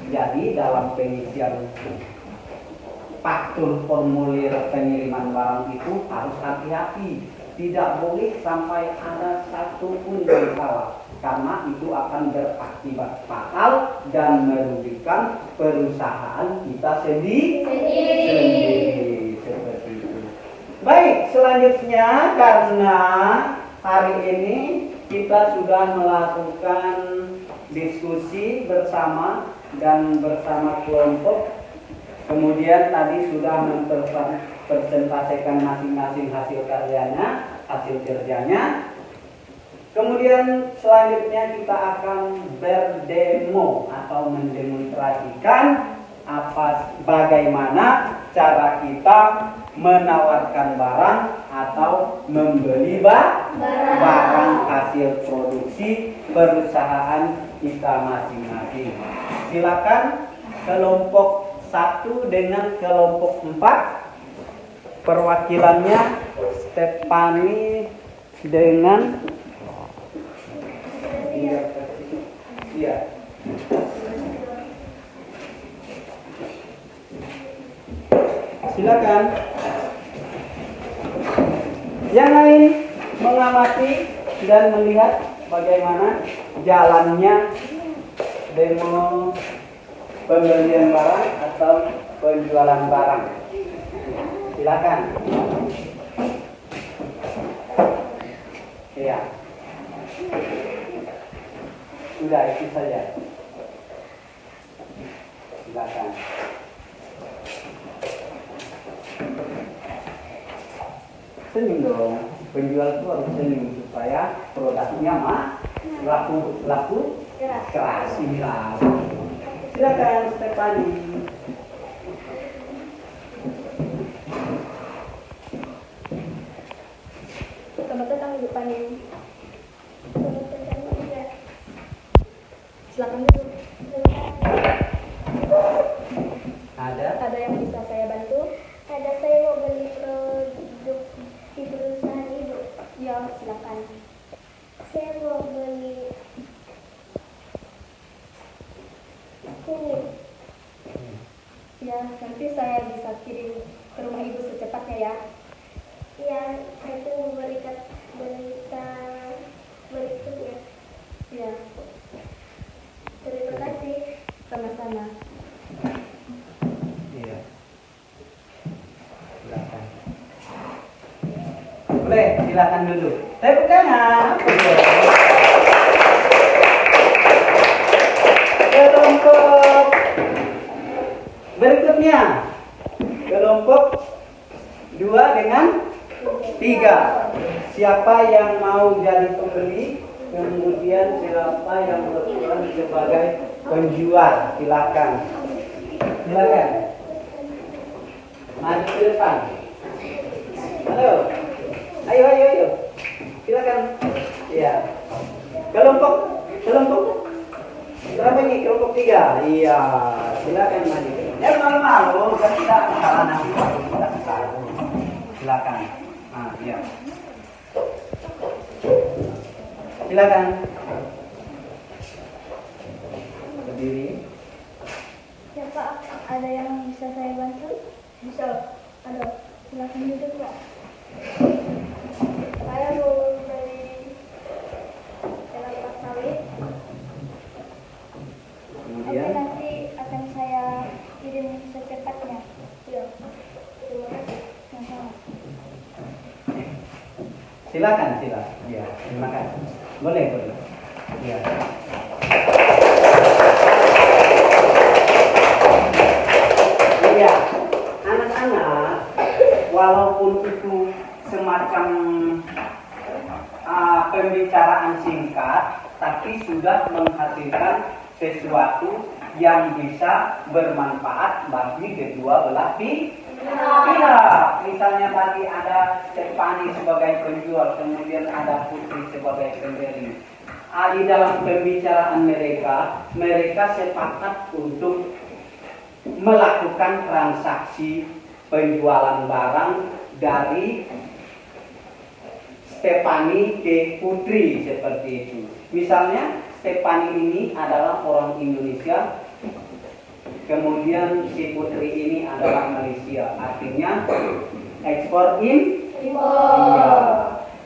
Jadi dalam pengisian faktur formulir pengiriman barang itu harus hati-hati, tidak boleh sampai ada satu pun yang salah, karena itu akan berakibat fatal dan merugikan perusahaan kita sendiri. Seperti itu. Baik, selanjutnya karena hari ini kita sudah melakukan diskusi bersama dan bersama kelompok, kemudian tadi sudah mempresentasikan masing-masing hasil kerjanya. Kemudian selanjutnya kita akan berdemo atau mendemonstrasikan bagaimana cara kita menawarkan barang atau membeli barang hasil produksi perusahaan kita masing-masing. Silakan kelompok 1 dengan kelompok 4, perwakilannya Stefani dengan iya. Silakan. Yang lain mengamati dan melihat bagaimana jalannya demo pembelian barang atau penjualan barang. Silakan. Iya. Sudah, itu saja. Silakan. Senyum dong. Penjual itu harus senyum supaya produknya laku keras. Inilah. Silakan Stefani. Selamat datang Ibu Pani. Silakan duduk. Ada yang bisa saya bantu? Ada, saya mau beli produk di perusahaan Ibu. Ya, silakan. Saya mau beli kunyit. Ya, nanti saya bisa kirim ke rumah Ibu secepatnya ya. Ya, saya tunggu berita berikutnya. Ya, Terima kasih. sama-sama. Iya. Silakan. Boleh, silakan duduk. Tepuk tangan. Kelompok berikutnya, kelompok 2 dengan 3. Siapa yang mau jadi pembeli, kemudian siapa yang berperan sebagai penjual? Silakan. Silakan. Maju ke depan. Halo. Ayo. Silakan. Iya. Kelompok. Berapa ini? Kelompok 3. Iya. Silakan maju. Ya malu-malu kan kita salah nanti kita salah. Silakan. Ah, iya. Silakan. Berdiri. Siapa ada yang bisa saya bantu? Bisa. Ada. Silakan duduk, Pak. Saya mau membeli kelapa sawit. Oke, Kemudian nanti akan saya kirim secepatnya. Ya. Terima kasih. Sama-sama. silakan. Ya, terima kasih. Boleh. Ya. Iya, anak-anak, walaupun itu semacam pembicaraan singkat, tapi sudah menghasilkan sesuatu yang bisa bermanfaat bagi kedua belah pihak. Misalnya tadi ada Stefani sebagai penjual, kemudian ada Putri sebagai pembeli. Di dalam pembicaraan mereka sepakat untuk melakukan transaksi penjualan barang dari Stefani ke Putri seperti itu. Misalnya Stefani ini adalah orang Indonesia, kemudian si Putri ini adalah Malaysia. Artinya ekspor impor.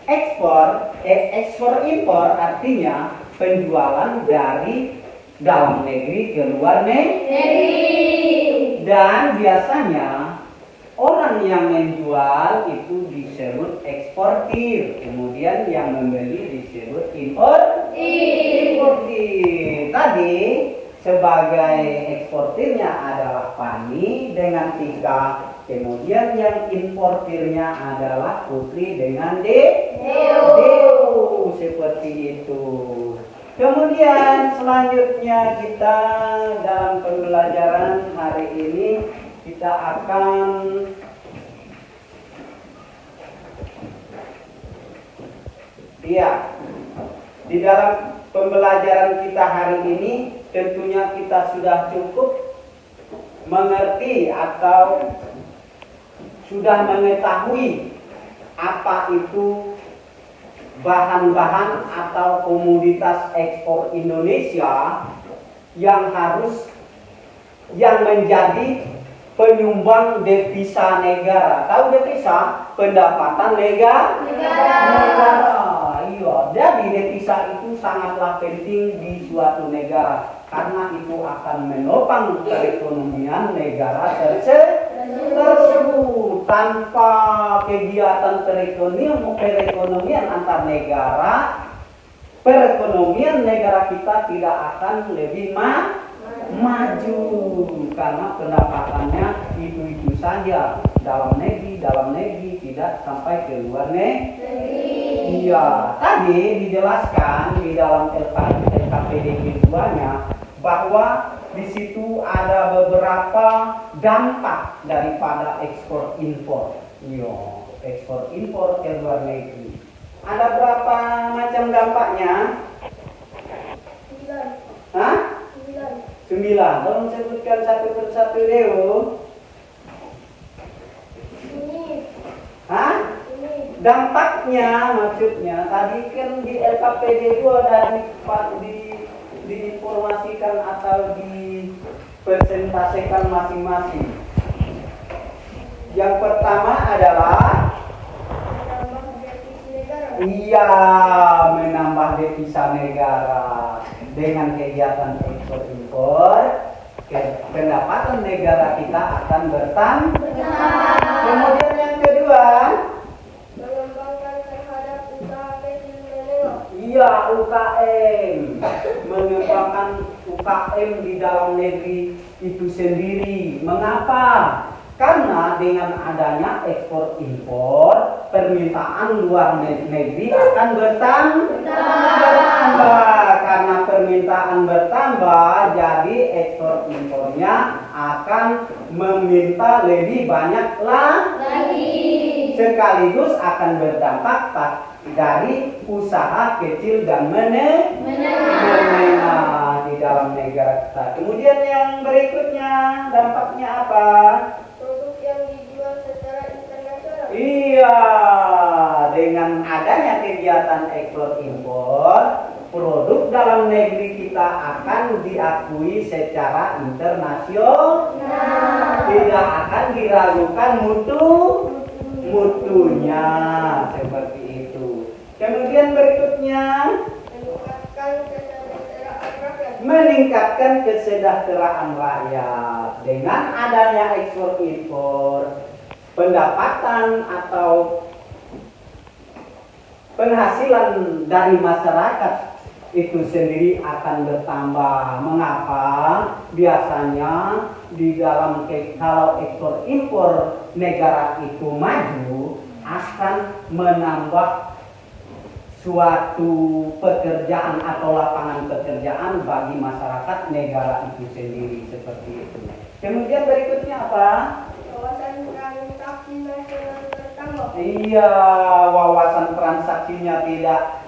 Ekspor impor artinya penjualan dari dalam negeri ke luar negeri. Dan biasanya orang yang menjual itu disebut eksportir, kemudian yang membeli disebut importir. Tadi sebagai eksportirnya adalah Fani dengan Tika, kemudian yang importirnya adalah Putri dengan Deo. Seperti itu. Kemudian selanjutnya kita dalam pembelajaran hari ini kita akan di dalam pembelajaran kita hari ini tentunya kita sudah cukup mengerti atau sudah mengetahui apa itu bahan-bahan atau komoditas ekspor Indonesia yang menjadi penyumbang devisa negara. Tahu devisa? Pendapatan negara. Iya. Jadi devisa itu sangatlah penting di suatu negara karena itu akan menopang perekonomian negara tersebut. Tanpa kegiatan perekonomian antar negara, perekonomian negara kita tidak akan lebih maju karena pendapatannya itu saja dalam negeri tidak sampai ke luar negeri. Iya, tadi dijelaskan di dalam LKPD keduanya bahwa di situ ada beberapa dampak daripada ekspor impor. Iya, ekspor impor ke luar negeri. Ada berapa macam dampaknya? 9. Hah? 9. Tolong sebutkan satu persatu Deo. Ini. Hah? Dampaknya maksudnya tadi kan di LKPD itu ada diinformasikan atau dipresentasikan masing-masing. Yang pertama adalah iya, menambah devisa negara dengan kegiatan ekspor impor. Pendapatan negara kita akan bertambah. Kemudian yang kedua, Mengembangkan terhadap usaha kecil menengah. iya, UKM. Mengembangkan UKM di dalam negeri itu sendiri. Mengapa? Karena dengan adanya ekspor impor, permintaan luar negeri akan bertambah. Karena permintaan bertambah, jadi ekspor impornya akan akan meminta lebih banyak lagi. Sekaligus akan berdampak dari usaha kecil dan menengah di dalam negara kita. Kemudian yang berikutnya dampaknya apa? Produk yang dijual secara internasional. Iya, dengan adanya kegiatan ekspor impor, produk dalam negeri kita akan diakui secara internasional. Tidak akan diragukan mutunya seperti itu. Kemudian berikutnya meningkatkan kesejahteraan rakyat. Dengan adanya ekspor impor, pendapatan atau penghasilan dari masyarakat itu sendiri akan bertambah. Mengapa? Biasanya di dalam kalau ekspor impor negara itu maju akan menambah suatu pekerjaan atau lapangan pekerjaan bagi masyarakat negara itu sendiri seperti itu. Kemudian berikutnya apa? Wawasan transaksi nasional bertambah. Iya, wawasan transaksinya tidak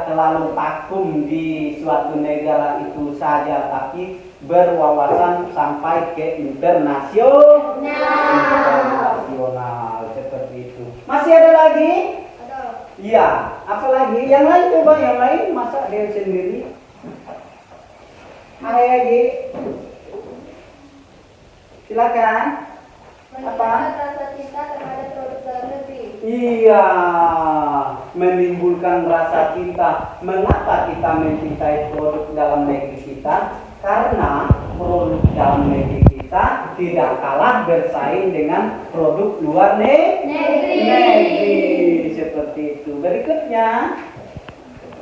terlalu vakum di suatu negara itu saja, tapi berwawasan sampai ke internasional seperti itu. Masih ada lagi? Ada. Iya, apa lagi? Yang lain coba, yang lain masa dia sendiri? Ada lagi? Silakan. Apa? Rasa cinta terhadap produk dalam negeri. Iya, menimbulkan rasa cinta. Mengapa kita mencintai produk dalam negeri kita? Karena produk dalam negeri kita tidak kalah bersaing dengan produk luar negeri. Seperti itu. Berikutnya,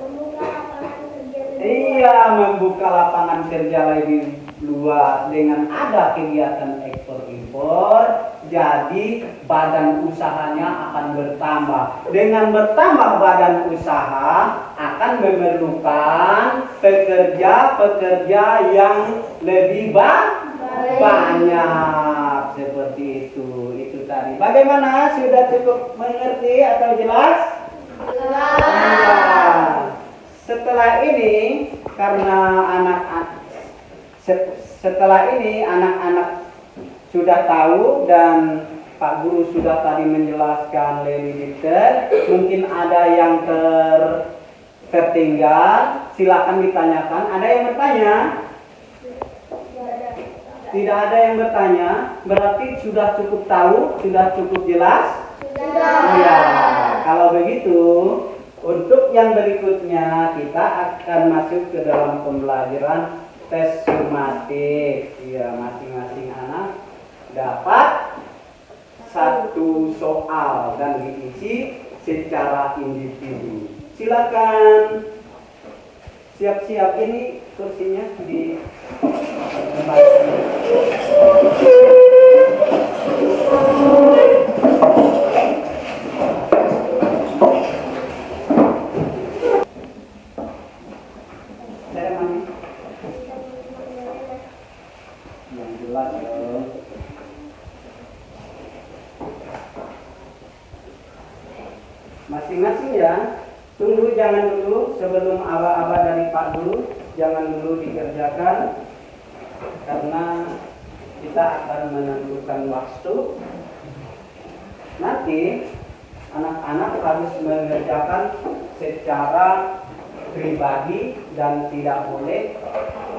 Membuka lapangan kerja. iya, membuka lapangan kerja lebih luas dengan ada kegiatan ekspor impor. Jadi badan usahanya akan bertambah. Dengan bertambah badan usaha akan memerlukan pekerja-pekerja yang lebih banyak seperti itu. Itu tadi. Bagaimana? Sudah cukup mengerti atau jelas? Nah, setelah ini karena anak-anak sudah tahu dan Pak Guru sudah tadi menjelaskan lebih detail. Mungkin ada yang tertinggal, silakan ditanyakan. Ada yang bertanya? Tidak ada yang bertanya. Berarti sudah cukup tahu, sudah cukup jelas? Iya. Kalau begitu, untuk yang berikutnya kita akan masuk ke dalam pembelajaran tes sumatif. Iya, masing-masing anak dapat satu soal dan diisi secara individu. Silakan siap-siap, ini kursinya di yang jelas dong. Masing-masing ya. Tunggu, jangan dulu sebelum aba-aba dari Pak Guru, jangan dulu dikerjakan karena kita akan menentukan waktu. Nanti anak-anak harus mengerjakan secara pribadi dan tidak boleh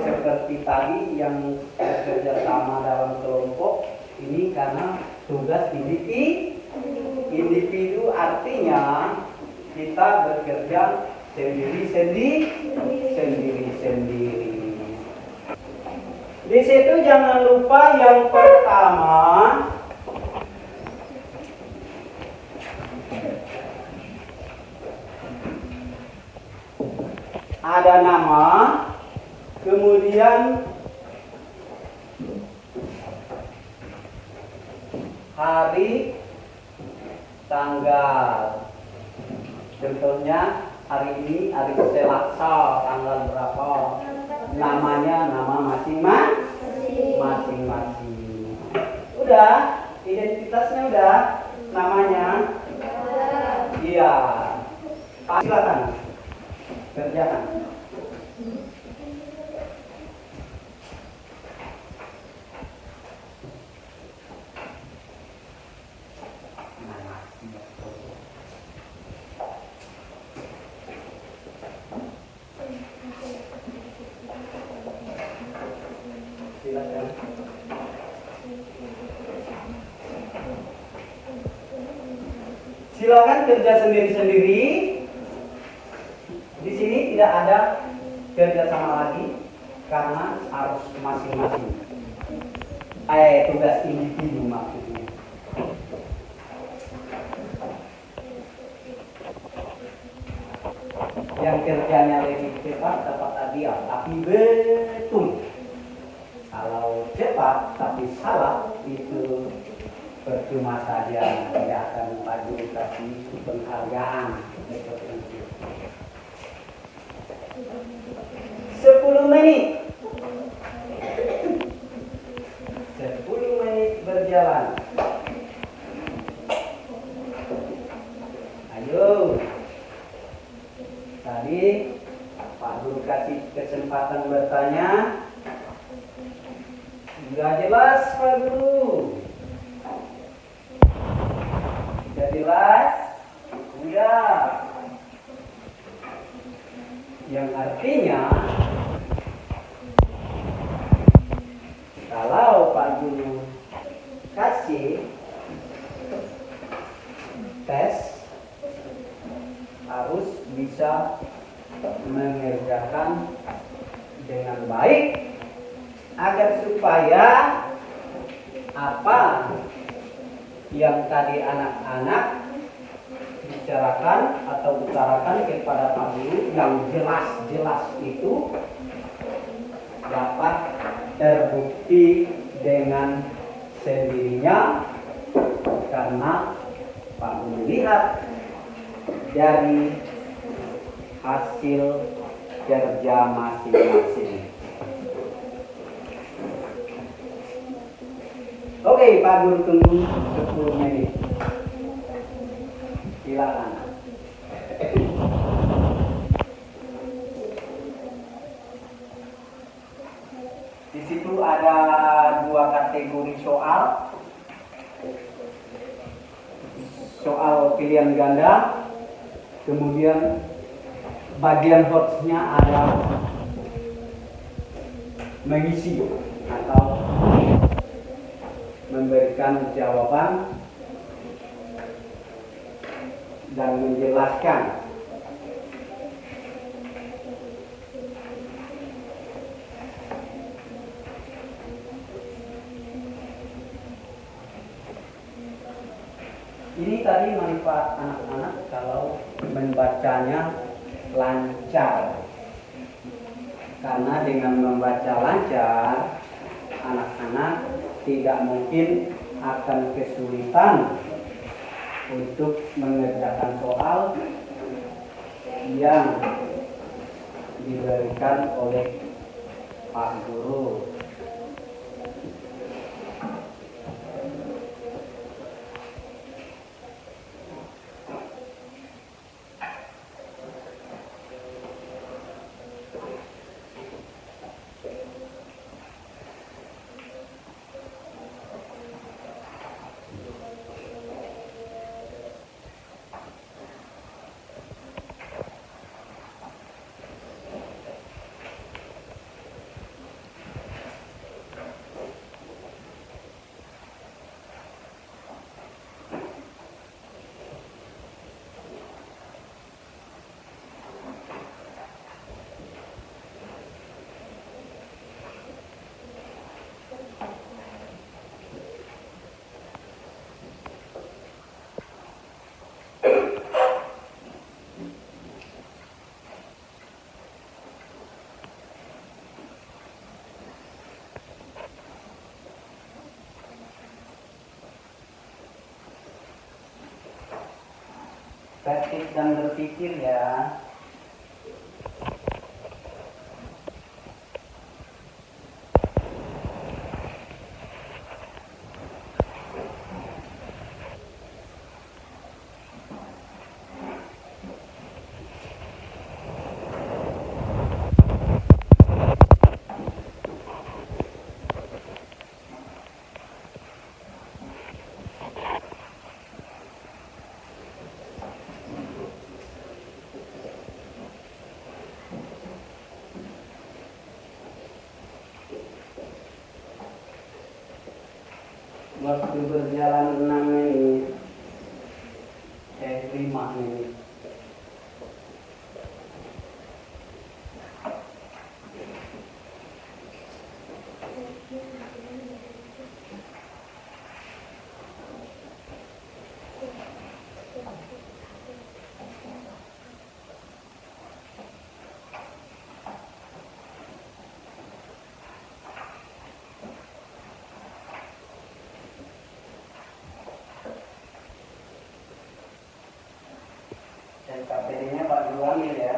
seperti tadi yang bekerja sama dalam kelompok ini karena tugas individu, artinya kita bekerja sendiri-sendiri. Di situ jangan lupa yang pertama ada nama, kemudian hari, tanggal. Contohnya hari ini hari Selasa, tanggal berapa? Namanya nama masing-masing. Udah, identitasnya udah, namanya. Iya. Silakan. Kerjakan. Silakan. Silakan kerja sendiri-sendiri. Di sini tidak ada kerja sama lagi karena harus masing-masing. Tugas individu maksudnya. Yang kerjanya lebih cepat dapat hadiah, tapi betul. Kalau cepat tapi salah itu percuma saja, tidak akan maju kasih penghargaan seperti itu. 10 menit. 10 menit berjalan. Ayo. Tadi Pak Guru kasih kesempatan bertanya. Sudah jelas Pak Guru? Sudah jelas? Sudah. Yang artinya kalau Pak Guru kasih tes harus bisa mengerjakan dengan baik agar supaya apa yang tadi anak-anak bicarakan atau utarakan kepada Pak Guru yang jelas-jelas itu dapat terbukti dengan sendirinya karena Pak Guru lihat dari hasil kerja masing-masing. Oke, Pak Guru tunggu 10 menit. Silakan. Di situ ada 2 kategori soal. Soal pilihan ganda. Kemudian bagian hotsnya ada mengisi atau memberikan jawaban dan menjelaskan. Ini tadi manfaat anak-anak kalau membacanya lancar. Karena dengan membaca lancar, anak-anak tidak mungkin akan kesulitan untuk mengerjakan soal yang diberikan oleh Pak Guru. Praktik dan berpikir ya. Waktu berjalan 6 menit. 5 menit. KPD-nya Pak Juwani ya.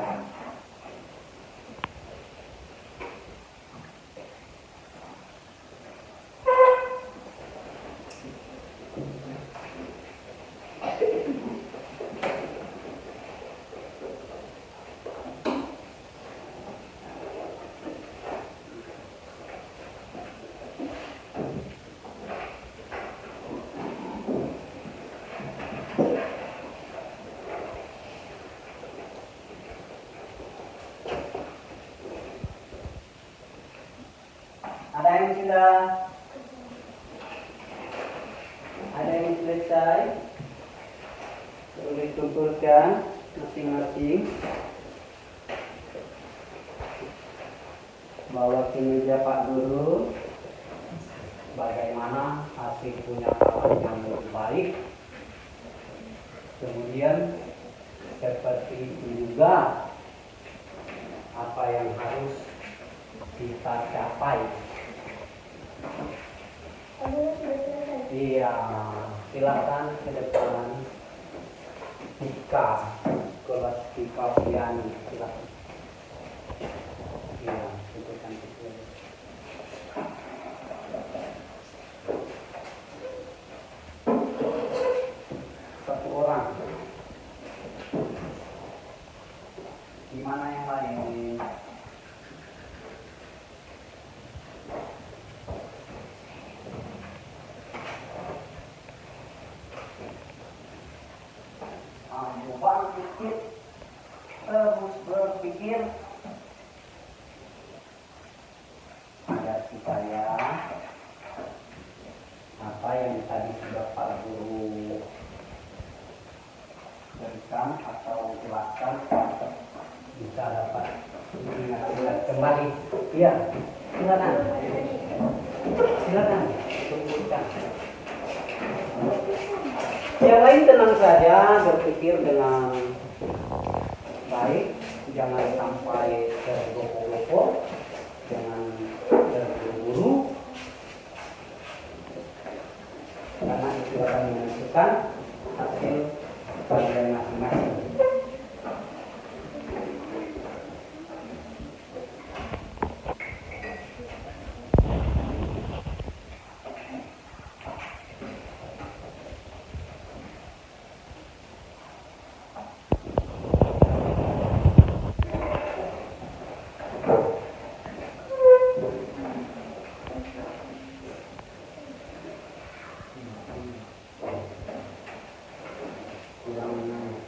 Ada yang sudah? Ada yang selesai? Boleh kumpulkan masing-masing. Bawa ke meja Pak Guru. Bagaimana hasil punya kawan yang lebih baik. Kemudian seperti itu juga apa yang harus kita capai. Iya, silakan ke depan. Tika, kelas Tika Fiani, silakan. Iya, tunjukkan itu. Satu orang. Gimana yang lain? Terus berpikir agar supaya apa yang tadi sudah Pak Guru berikan atau jelaskan bisa dapat diingat-ingat kembali. Iya, silakan. Silakan tunjukkan. Yang lain tenang saja, berpikir dengan baik, jangan sampai tergopoh-gopoh, jangan terburu-buru, karena itu akan menentukan hasil kalian masing-masing.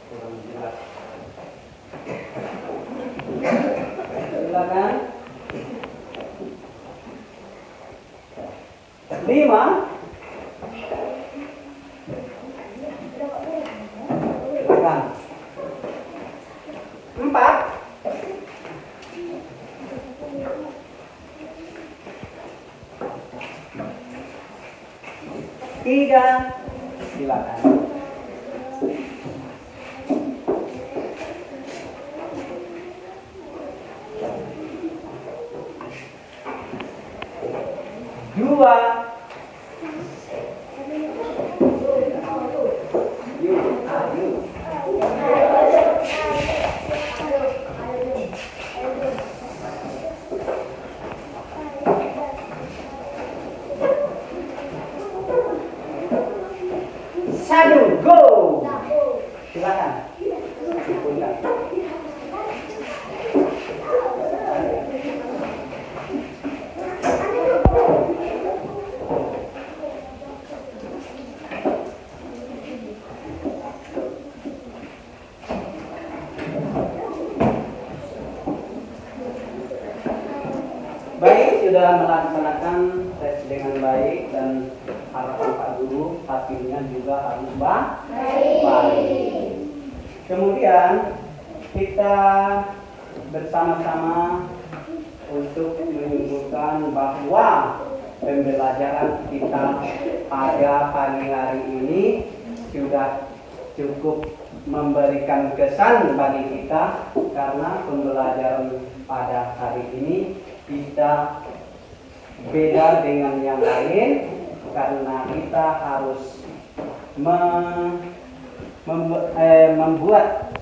Kurang jelas. Silakan. 5. Silakan. 4. 3. Silakan. 2. Satu, go. Silakan. Baik, sudah melaksanakan tes dengan baik dan harapan Pak guru, hasilnya juga harus baik. Kemudian kita bersama-sama untuk menunjukkan bahwa pembelajaran kita pada pagi hari ini sudah cukup memberikan kesan bagi kita, karena pembelajaran pada hari ini kita beda dengan yang lain karena kita harus membuat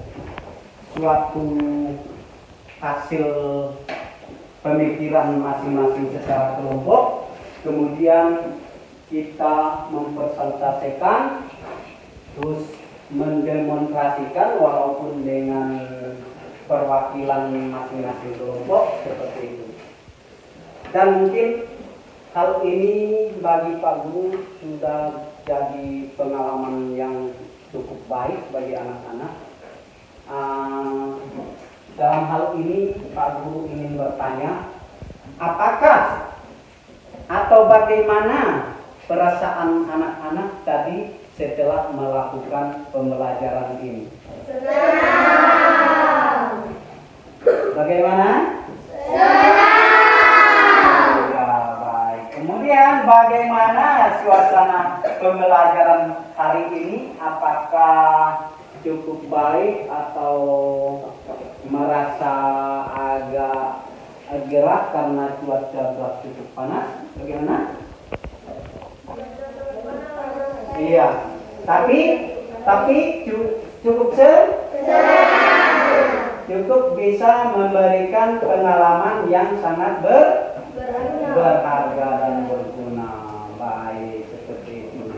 suatu hasil pemikiran masing-masing secara kelompok, kemudian kita mempresentasikan, terus mendemonstrasikan walaupun dengan perwakilan masing-masing kelompok seperti itu. Dan mungkin hal ini bagi Pak Guru sudah jadi pengalaman yang cukup baik bagi anak-anak. Dalam hal ini Pak Guru ingin bertanya, apakah atau bagaimana perasaan anak-anak tadi setelah melakukan pembelajaran ini? Senang. Bagaimana? Senang. Ya, baik. Kemudian bagaimana suasana pembelajaran hari ini? Apakah cukup baik atau merasa agak gerah karena cuaca cukup panas? Bagaimana? Iya, tapi cukup cukup bisa memberikan pengalaman yang sangat berharga dan berguna. Baik, seperti itu.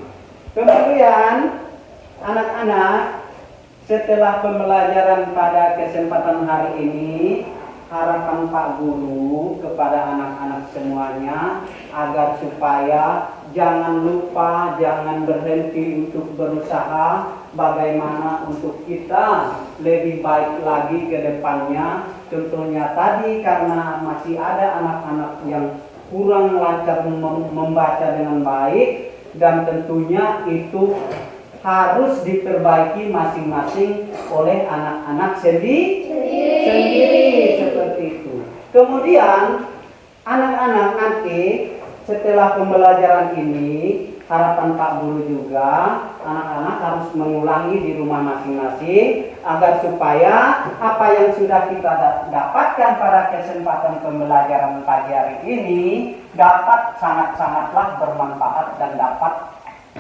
Kemudian anak-anak, setelah pembelajaran pada kesempatan hari ini, harapan Pak Guru kepada anak-anak semuanya agar supaya jangan lupa, jangan berhenti untuk berusaha bagaimana untuk kita lebih baik lagi ke depannya. Contohnya tadi, karena masih ada anak-anak yang kurang lancar membaca dengan baik, dan tentunya itu harus diperbaiki masing-masing oleh anak-anak sendiri seperti itu. Kemudian anak-anak nanti setelah pembelajaran ini, harapan Pak Guru juga anak-anak harus mengulangi di rumah masing-masing agar supaya apa yang sudah kita dapatkan pada kesempatan pembelajaran pagi hari ini dapat sangat-sangatlah bermanfaat dan dapat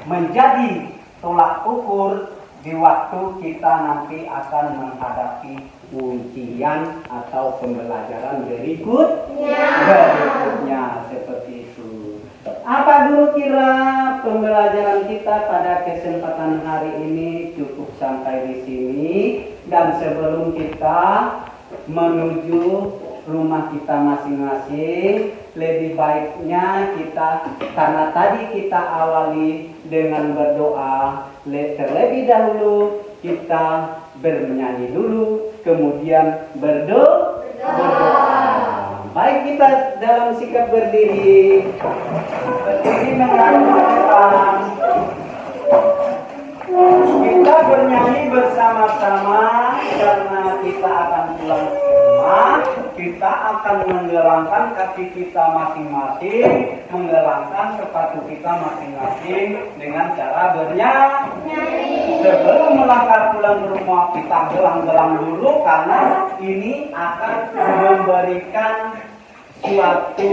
menjadi tolak ukur di waktu kita nanti akan menghadapi ujian atau pembelajaran berikutnya seperti itu. Apa Guru kira pembelajaran kita pada kesempatan hari ini cukup sampai di sini, dan sebelum kita menuju rumah kita masing-masing, lebih baiknya kita, karena tadi kita awali dengan berdoa, terlebih dahulu kita bernyanyi dulu, kemudian berdoa. Baik, kita dalam sikap berdiri menghadap ke depan. Kita bernyanyi bersama-sama karena kita akan pulang ke rumah. Kita akan menggelangkan kaki kita masing-masing, menggelangkan sepatu kita masing-masing dengan cara bernyanyi. Sebelum melangkah pulang ke rumah, kita gelang-gelang dulu karena ini akan memberikan suatu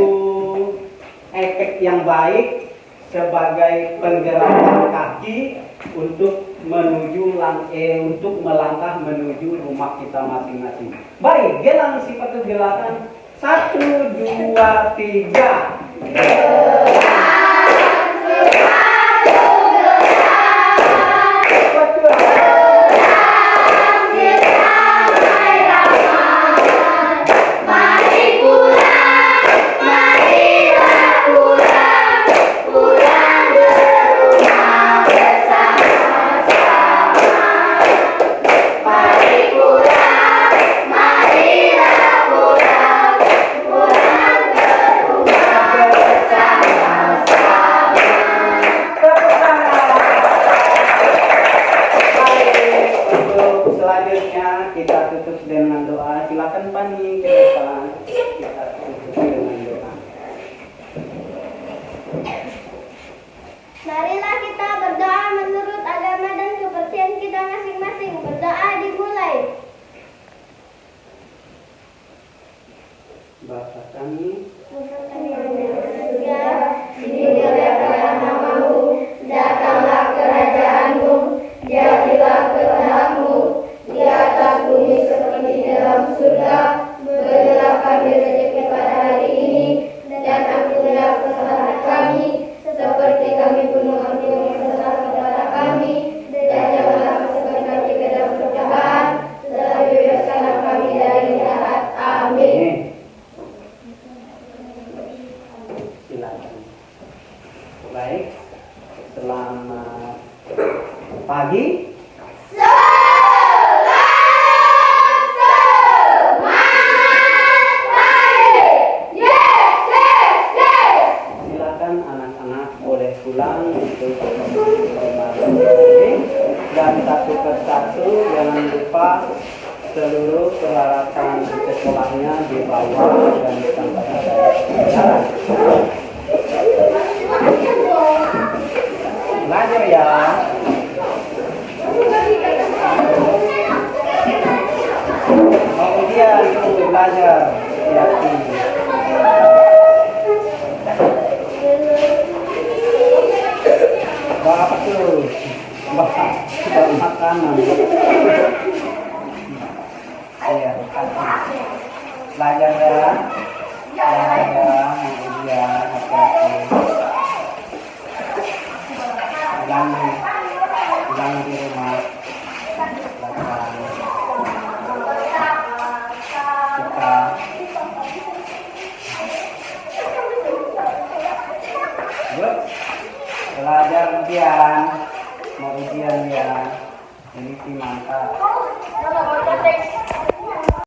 efek yang baik sebagai penggerakan kaki untuk untuk melangkah menuju rumah kita masing-masing. Baik, gelang sepatu gelakan 1, 2, 3. kita tutup dengan doa. Silakan Pani ke depan. Kita tutup dengan doa. Marilah kita berdoa menurut agama dan kepercayaan kita masing-masing. Berdoa dimulai. Bapa kami, Kami yang ada di surga, dimuliakan namamu, datanglah kerajaanmu, jadilah kehendakmu di atas bumi seperti di dalam surga. Berilah kami rezeki pada hari ini, dan ampunilah kesalahan kami, seperti kami pun mengampuni yang bersalah kepada kami, dan janganlah masukkan kami ke dalam pencobaan, tetapi bebaskanlah kami dari jahat. Amin. silakan. Baik, selamat pagi. Silakan anak-anak boleh pulang untuk dan satu persatu jangan lupa seluruh peralatan sekolahnya dibawa dan sampai ada jalan. Belajar ya. Mau ujian tuh belajar. Yakin. Bawa apa tuh? Bawa makanan. Iya, belajar ya. Belajar ya, mau ujian hati-hati. Ulang di rumah. Belajar. Kita Good. Belajar ujian, mau ujian ya. Ini sih mantap.